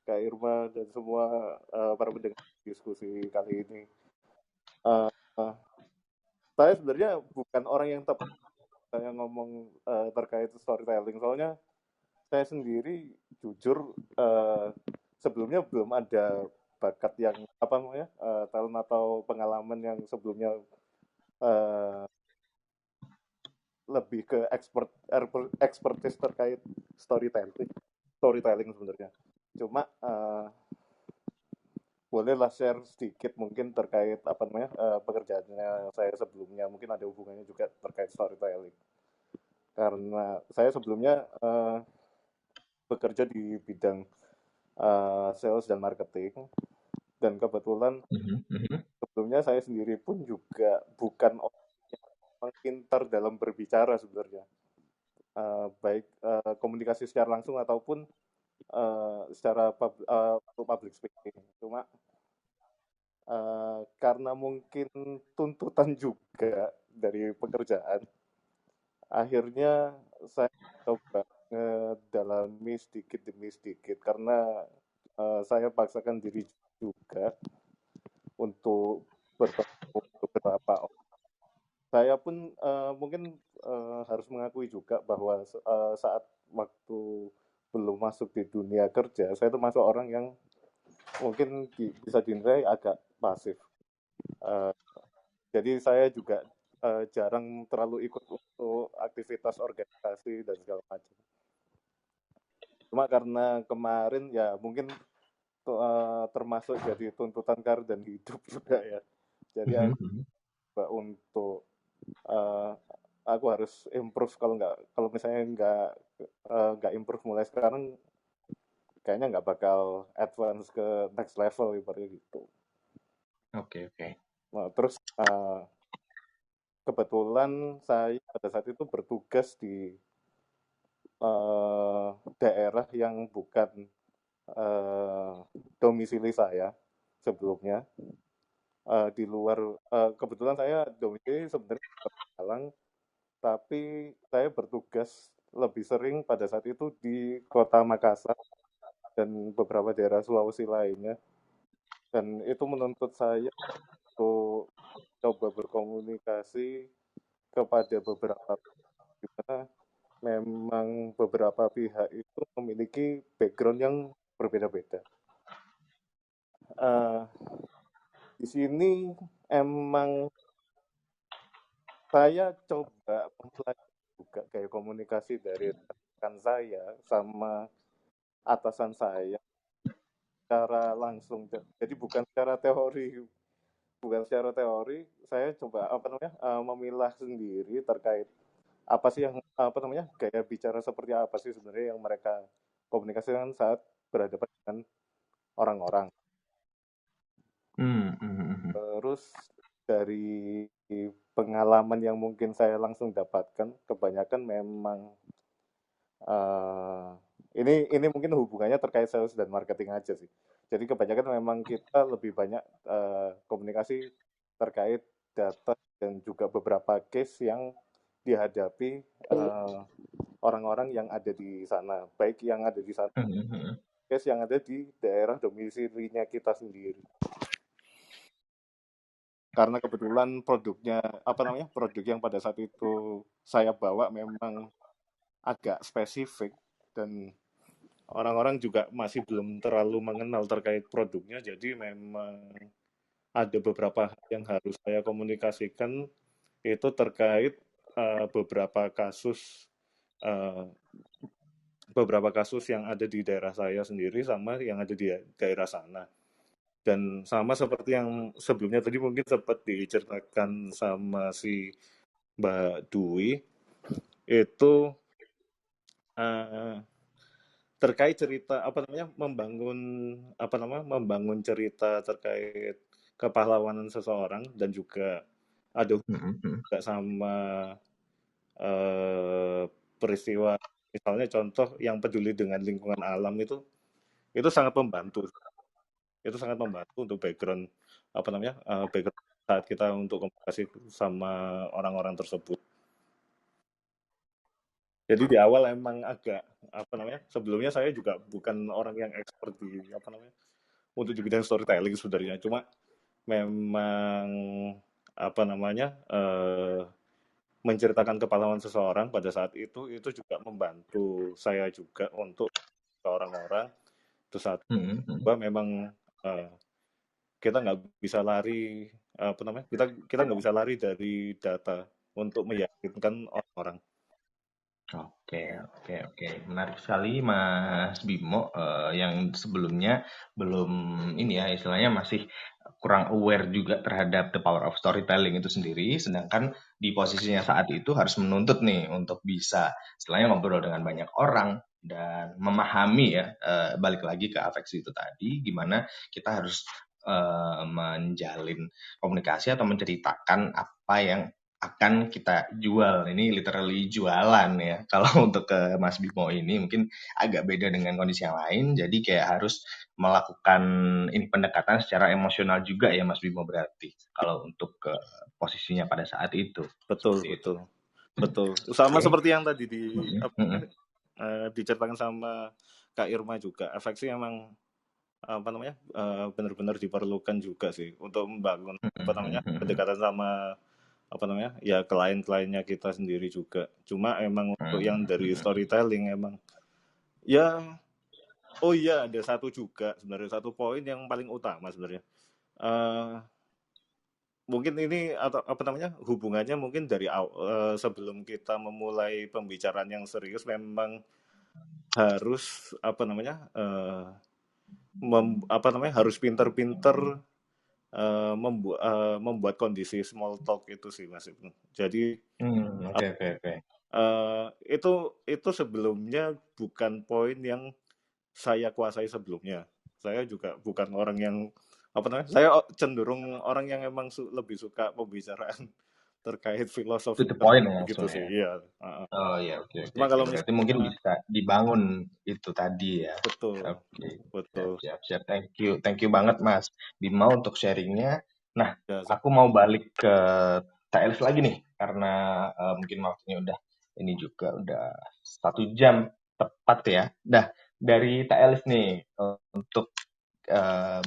Kak Irma, dan semua para pendengar diskusi kali ini. Eh, eh, saya sebenarnya bukan orang yang tepat saya ngomong terkait storytelling. Soalnya saya sendiri jujur sebelumnya belum ada bakat yang apa namanya talent atau pengalaman yang sebelumnya eh, lebih ke expertise terkait storytelling sebenarnya. Cuma bolehlah share sedikit mungkin terkait apa namanya pekerjaannya saya sebelumnya, mungkin ada hubungannya juga terkait storytelling. Karena saya sebelumnya bekerja di bidang sales dan marketing, dan kebetulan sebelumnya saya sendiri pun juga bukan orang yang pintar dalam berbicara sebenarnya, baik komunikasi secara langsung ataupun secara public speaking. Cuma karena mungkin tuntutan juga dari pekerjaan, akhirnya saya coba ngedalami sedikit demi sedikit, karena saya paksakan diri juga untuk bertemu beberapa orang. Saya pun mungkin harus mengakui juga bahwa saat waktu belum masuk di dunia kerja, saya termasuk orang yang mungkin bisa dinilai agak pasif. Jadi saya juga jarang terlalu ikut untuk aktivitas organisasi dan segala macam. Cuma karena kemarin ya mungkin termasuk jadi tuntutan karir dan hidup juga ya. Jadi aku coba untuk aku harus improve, kalau misalnya nggak improve mulai sekarang, kayaknya nggak bakal advance ke next level ibaratnya gitu. Oke. Nah, terus kebetulan saya pada saat itu bertugas di daerah yang bukan domisili saya sebelumnya. Di luar, kebetulan saya domisili sebenarnya di Malang, tapi saya bertugas lebih sering pada saat itu di Kota Makassar dan beberapa daerah Sulawesi lainnya. Dan itu menuntut saya untuk coba berkomunikasi kepada beberapa, di mana memang beberapa pihak itu memiliki background yang berbeda-beda. Di sini emang saya coba mempelajari juga kayak komunikasi dari rekan saya sama atasan saya secara langsung. Jadi bukan secara teori, saya coba memilah sendiri terkait apa sih yang gaya bicara seperti apa sih sebenarnya yang mereka komunikasikan saat berhadapan dengan orang-orang. Terus dari pengalaman yang mungkin saya langsung dapatkan, kebanyakan memang ini mungkin hubungannya terkait sales dan marketing aja sih. Jadi kebanyakan memang kita lebih banyak komunikasi terkait data dan juga beberapa case yang dihadapi orang-orang yang ada di sana, baik yang ada di sana, case yang ada di daerah domisilinya kita sendiri. karena kebetulan produk yang pada saat itu saya bawa memang agak spesifik dan orang-orang juga masih belum terlalu mengenal terkait produknya, jadi memang ada beberapa hal yang harus saya komunikasikan itu terkait beberapa kasus eh, yang ada di daerah saya sendiri sama yang ada di daerah sana. Dan sama seperti yang sebelumnya tadi mungkin sempat diceritakan sama si Mbak Dwi, itu eh, terkait cerita membangun cerita terkait kepahlawanan seseorang dan juga ada juga sama eh, peristiwa, misalnya contoh yang peduli dengan lingkungan alam, itu sangat membantu untuk background background saat kita untuk komunikasi sama orang-orang tersebut. Jadi di awal emang agak sebelumnya saya juga bukan orang yang expert di untuk di bidang storytelling sebenarnya, cuma memang menceritakan kepahlawanan seseorang pada saat itu juga membantu saya juga untuk ke orang-orang. Terus saat kedua memang kita nggak bisa lari kita nggak bisa lari dari data untuk meyakinkan orang-orang. Oke. Menarik sekali Mas Bimo, yang sebelumnya belum ini ya, istilahnya masih kurang aware juga terhadap the power of storytelling itu sendiri, sedangkan di posisinya saat itu harus menuntut nih untuk bisa istilahnya ngobrol dengan banyak orang dan memahami ya, balik lagi ke afeksi itu tadi, gimana kita harus menjalin komunikasi atau menceritakan apa yang akan kita jual. Ini literally jualan ya. Kalau untuk ke Mas Bimo ini mungkin agak beda dengan kondisi yang lain. Jadi kayak harus melakukan ini pendekatan secara emosional juga ya Mas Bimo berarti. Kalau untuk ke posisinya pada saat itu. Betul. Sama seperti yang tadi diceritakan sama Kak Irma juga. Afeksi emang benar-benar diperlukan juga sih untuk membangun pendekatan sama ya klien-kliennya kita sendiri juga. Cuma emang untuk yang dari storytelling emang ya ada satu poin yang paling utama sebenarnya. Mungkin ini hubungannya mungkin dari sebelum kita memulai pembicaraan yang serius memang harus harus pinter-pinter membuat kondisi small talk itu sih Mas Ibnu. Jadi itu sebelumnya bukan poin yang saya kuasai sebelumnya. Saya juga bukan orang yang saya cenderung orang yang emang lebih suka pembicaraan terkait filosofi gitu sih. Iya. Oke. Berarti mungkin bisa dibangun itu tadi ya. Betul. Siap. Thank you banget Mas Bima untuk sharingnya. Nah, aku mau balik ke TLS lagi nih karena mungkin waktunya udah 1 jam tepat ya. Nah, dari TLS nih untuk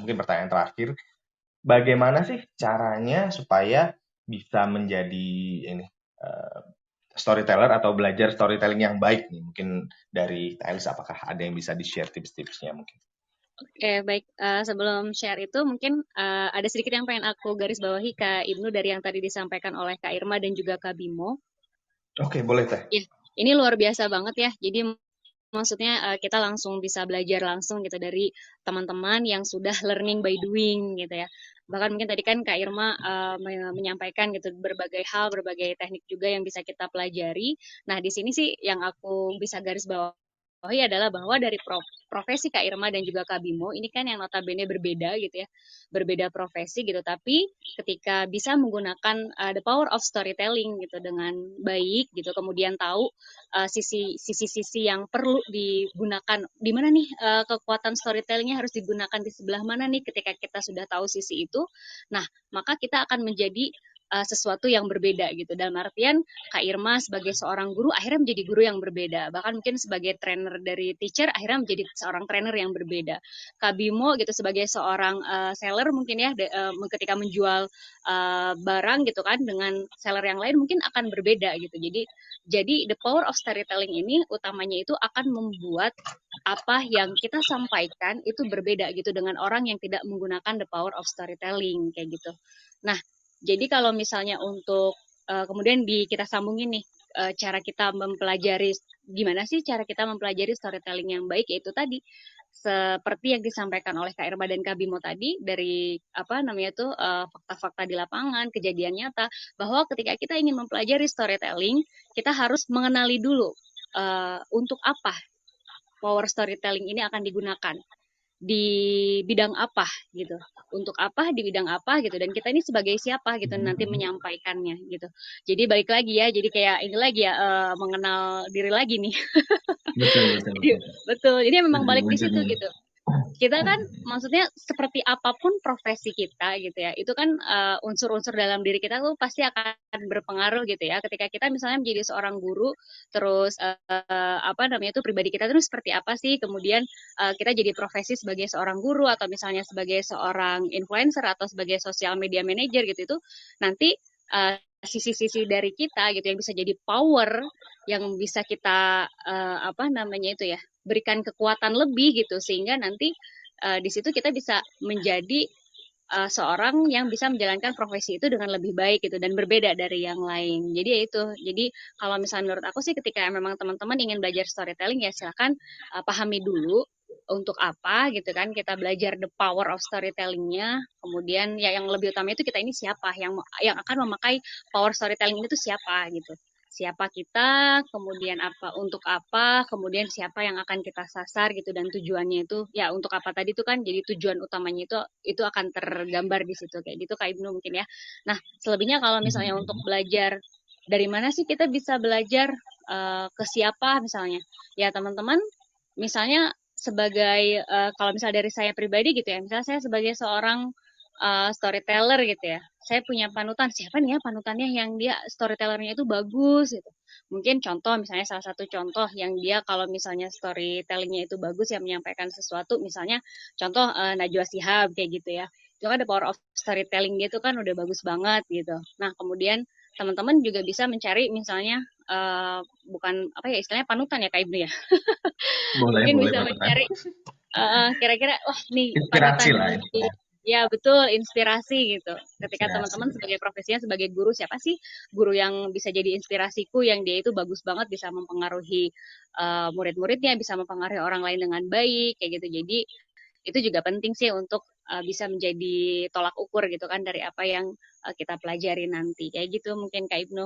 mungkin pertanyaan terakhir, bagaimana sih caranya supaya bisa menjadi storyteller atau belajar storytelling yang baik nih? Mungkin dari TLS apakah ada yang bisa di-share tips-tipsnya mungkin? Oke, baik. Sebelum share itu mungkin ada sedikit yang pengen aku garis bawahi Kak Ibnu dari yang tadi disampaikan oleh Kak Irma dan juga Kak Bimo. Oke, boleh Teh. Ya, ini luar biasa banget ya. Jadi maksudnya kita langsung bisa belajar langsung gitu dari teman-teman yang sudah learning by doing gitu ya. Bahkan mungkin tadi kan Kak Irma menyampaikan gitu berbagai hal, berbagai teknik juga yang bisa kita pelajari. Nah, di sini sih yang aku bisa garis bawahi adalah bahwa dari profesi Kak Irma dan juga Kak Bimo ini kan yang notabene berbeda gitu ya. Berbeda profesi gitu, tapi ketika bisa menggunakan the power of storytelling gitu dengan baik gitu, kemudian tahu sisi-sisi yang perlu digunakan di mana nih, kekuatan storytellingnya harus digunakan di sebelah mana nih ketika kita sudah tahu sisi itu. Nah, maka kita akan menjadi sesuatu yang berbeda gitu. Dalam artian Kak Irma sebagai seorang guru akhirnya menjadi guru yang berbeda. Bahkan mungkin sebagai trainer dari teacher akhirnya menjadi seorang trainer yang berbeda. Kak Bimo gitu sebagai seorang seller mungkin ya ketika menjual barang gitu kan dengan seller yang lain mungkin akan berbeda gitu. Jadi the power of storytelling ini utamanya itu akan membuat apa yang kita sampaikan itu berbeda gitu dengan orang yang tidak menggunakan the power of storytelling kayak gitu. Nah, jadi kalau misalnya untuk kemudian kita sambungin nih cara kita mempelajari gimana sih cara kita mempelajari storytelling yang baik yaitu tadi seperti yang disampaikan oleh Kak Irma dan Kak Bimo tadi dari apa namanya tuh fakta-fakta di lapangan, kejadian nyata bahwa ketika kita ingin mempelajari storytelling, kita harus mengenali dulu untuk apa power storytelling ini akan digunakan di bidang apa gitu, untuk apa di bidang apa gitu, dan kita ini sebagai siapa gitu nanti menyampaikannya gitu. Jadi balik lagi ya, jadi kayak ini lagi ya mengenal diri lagi nih. Betul, ini memang balik di situ gitu. Kita kan maksudnya seperti apapun profesi kita gitu ya, itu kan unsur-unsur dalam diri kita tuh pasti akan berpengaruh gitu ya. Ketika kita misalnya menjadi seorang guru, terus apa namanya itu pribadi kita terus seperti apa sih, kemudian kita jadi profesi sebagai seorang guru atau misalnya sebagai seorang influencer atau sebagai social media manager gitu, itu nanti sisi-sisi dari kita gitu yang bisa jadi power yang bisa kita apa namanya itu ya berikan kekuatan lebih gitu sehingga nanti di situ kita bisa menjadi seorang yang bisa menjalankan profesi itu dengan lebih baik gitu dan berbeda dari yang lain. Jadi ya itu. Jadi kalau misalnya menurut aku sih ketika memang teman-teman ingin belajar storytelling ya silakan pahami dulu untuk apa gitu kan kita belajar the power of storytellingnya. Kemudian ya yang lebih utama itu kita ini siapa yang akan memakai power storytelling itu siapa gitu. Siapa kita, kemudian untuk apa, kemudian siapa yang akan kita sasar gitu dan tujuannya itu ya untuk apa tadi itu kan jadi tujuan utamanya itu akan tergambar di situ kayak gitu Kak Ibnu mungkin ya. Nah, selebihnya kalau misalnya untuk belajar dari mana sih kita bisa belajar ke siapa misalnya? Ya teman-teman misalnya sebagai kalau misalnya dari saya pribadi gitu ya, misalnya saya sebagai seorang storyteller gitu ya. Saya punya panutan, siapa nih ya panutannya yang dia storytellernya itu bagus gitu. Mungkin contoh misalnya salah satu contoh yang dia kalau misalnya storytellingnya itu bagus ya menyampaikan sesuatu misalnya contoh Najwa Shihab kayak gitu ya. Itu kan the power of storytelling dia itu kan udah bagus banget gitu. Nah, kemudian teman-teman juga bisa mencari misalnya bukan apa ya istilahnya panutan ya Kak Ibnu ya. Mungkin bisa mencari kira-kira wah nih inspirasi panutan lah. Ya betul, inspirasi gitu. Ketika teman-teman sebagai profesinya sebagai guru, siapa sih guru yang bisa jadi inspirasiku yang dia itu bagus banget bisa mempengaruhi murid-muridnya, bisa mempengaruhi orang lain dengan baik kayak gitu. Jadi itu juga penting sih untuk bisa menjadi tolak ukur gitu kan dari apa yang kita pelajari nanti. Kayak gitu mungkin Kak Ibnu.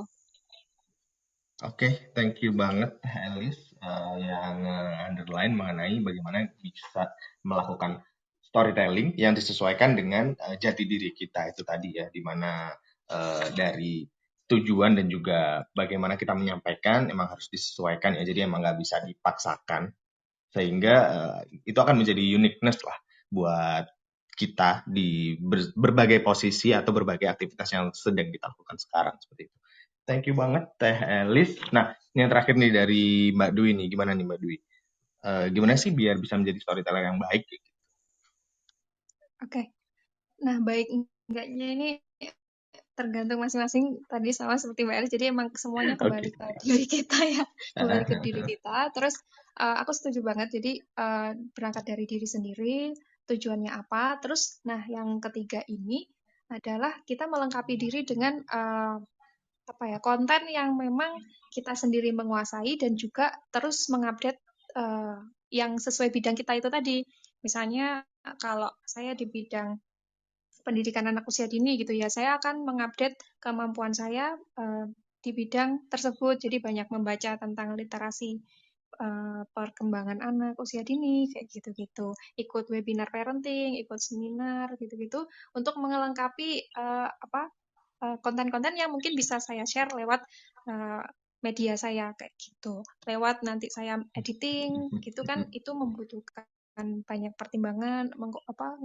Oke, thank you banget Elis yang underline mengenai bagaimana bisa melakukan storytelling yang disesuaikan dengan jati diri kita itu tadi ya, di mana dari tujuan dan juga bagaimana kita menyampaikan emang harus disesuaikan ya, jadi emang nggak bisa dipaksakan sehingga itu akan menjadi uniqueness lah buat kita di berbagai posisi atau berbagai aktivitas yang sedang kita lakukan sekarang seperti itu. Thank you banget Teh Elis. Nah, yang terakhir nih dari Mbak Dwi nih, gimana nih Mbak Dwi? Gimana sih biar bisa menjadi storyteller yang baik? Oke. Nah, baik enggaknya ini tergantung masing-masing tadi sama seperti Mbak Elis. Jadi emang semuanya kembali ke diri kita ya, kembali ke diri kita. Terus aku setuju banget. Jadi berangkat dari diri sendiri, tujuannya apa. Terus, nah yang ketiga ini adalah kita melengkapi diri dengan apa ya konten yang memang kita sendiri menguasai dan juga terus mengupdate yang sesuai bidang kita itu tadi. Misalnya kalau saya di bidang pendidikan anak usia dini gitu ya, saya akan mengupdate kemampuan saya di bidang tersebut. Jadi banyak membaca tentang literasi perkembangan anak usia dini kayak gitu-gitu. Ikut webinar parenting, ikut seminar gitu-gitu untuk melengkapi konten-konten yang mungkin bisa saya share lewat media saya kayak gitu. Lewat nanti saya editing gitu kan itu membutuhkan banyak pertimbangan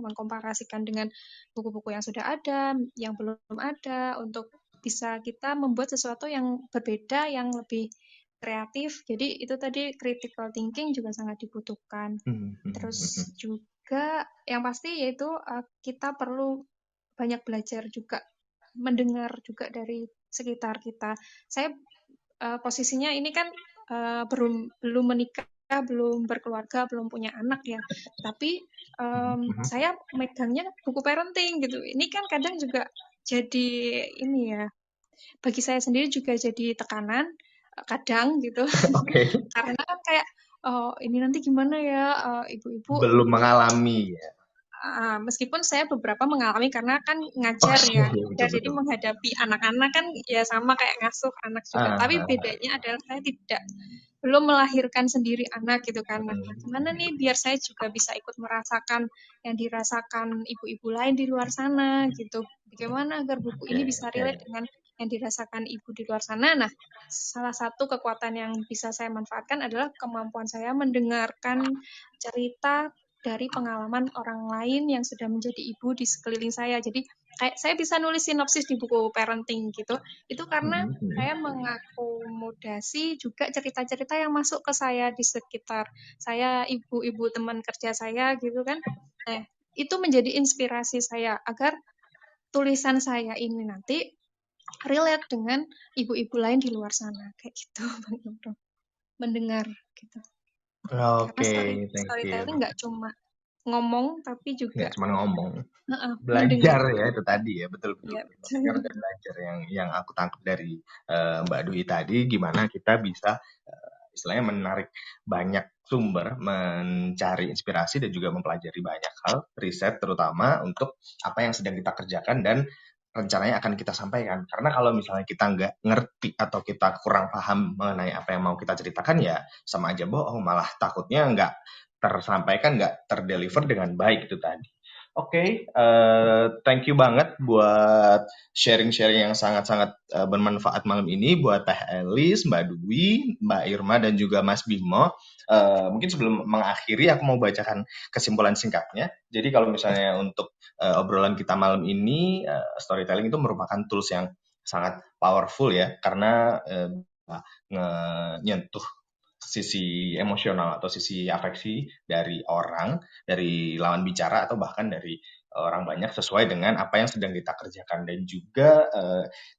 mengkomparasikan dengan buku-buku yang sudah ada, yang belum ada untuk bisa kita membuat sesuatu yang berbeda, yang lebih kreatif. Jadi itu tadi critical thinking juga sangat dibutuhkan. Terus juga yang pasti yaitu kita perlu banyak belajar juga, mendengar juga dari sekitar kita. Saya posisinya ini kan belum menikah, belum berkeluarga, belum punya anak ya. Tapi saya megangnya buku parenting gitu. Ini kan kadang juga jadi ini ya, bagi saya sendiri juga jadi tekanan kadang gitu. Karena kan kayak ini nanti gimana ya ibu-ibu. Belum mengalami ya. Meskipun saya beberapa mengalami karena kan ngajar ya, ngajar jadi menghadapi anak-anak kan ya sama kayak ngasuh anak juga. Tapi bedanya adalah saya belum melahirkan sendiri anak gitu kan. Nah, gimana nih biar saya juga bisa ikut merasakan yang dirasakan ibu-ibu lain di luar sana gitu. Bagaimana agar buku ini bisa relate dengan yang dirasakan ibu di luar sana. Nah, salah satu kekuatan yang bisa saya manfaatkan adalah kemampuan saya mendengarkan cerita dari pengalaman orang lain yang sudah menjadi ibu di sekeliling saya. Jadi kayak saya bisa nulis sinopsis di buku parenting gitu. Itu karena saya mengakomodasi juga cerita-cerita yang masuk ke saya di sekitar saya, ibu-ibu teman kerja saya gitu kan. Nah, itu menjadi inspirasi saya agar tulisan saya ini nanti relate dengan ibu-ibu lain di luar sana kayak gitu, Bang Ibnu. Mendengar gitu. Karena storytelling nggak cuma ngomong tapi juga nggak cuma ngomong, mendengar. belajar ya itu tadi ya, betul. Ya, Mendengar dan belajar yang aku tangkap dari Mbak Dwi tadi, gimana kita bisa istilahnya menarik banyak sumber, mencari inspirasi dan juga mempelajari banyak hal, riset terutama untuk apa yang sedang kita kerjakan dan rencananya akan kita sampaikan. Karena kalau misalnya kita nggak ngerti atau kita kurang paham mengenai apa yang mau kita ceritakan, ya sama aja bohong, malah takutnya nggak tersampaikan, nggak terdeliver dengan baik itu tadi. Oke, thank you banget buat sharing-sharing yang sangat-sangat bermanfaat malam ini buat Teh Elis, Mbak Dwi, Mbak Irma, dan juga Mas Bimo. Mungkin sebelum mengakhiri, aku mau bacakan kesimpulan singkatnya. Jadi kalau misalnya untuk obrolan kita malam ini, storytelling itu merupakan tools yang sangat powerful ya, karena nyentuh sisi emosional atau sisi afeksi dari orang, dari lawan bicara atau bahkan dari orang banyak sesuai dengan apa yang sedang kita kerjakan. Dan juga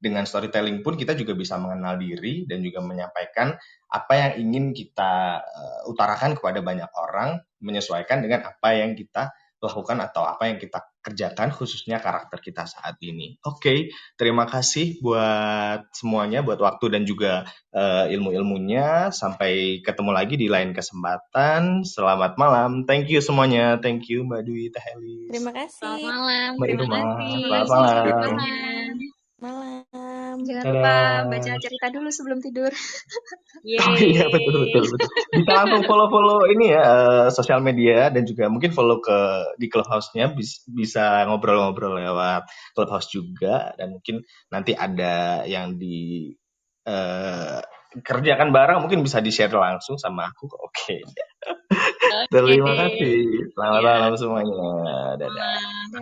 dengan storytelling pun kita juga bisa mengenal diri dan juga menyampaikan apa yang ingin kita utarakan kepada banyak orang, menyesuaikan dengan apa yang kita lakukan atau apa yang kita kerjakan, khususnya karakter kita saat ini. Oke, terima kasih buat semuanya, buat waktu dan juga ilmu-ilmunya. Sampai ketemu lagi di lain kesempatan. Selamat malam. Thank you semuanya. Thank you Mbak Dwi, Teh Elis. Terima kasih. Selamat malam. Mbak Terima Irma. kasih. Selamat malam. Malam. Jangan lupa baca cerita dulu sebelum tidur. Oh iya, betul. Bisa langsung follow ini ya, sosial media, dan juga mungkin follow di Clubhouse-nya, bisa ngobrol-ngobrol lewat Clubhouse juga, dan mungkin nanti ada yang kerjakan bareng, mungkin bisa di-share langsung sama aku. Oke. Terima kasih. Selamat malam semuanya. Dadah.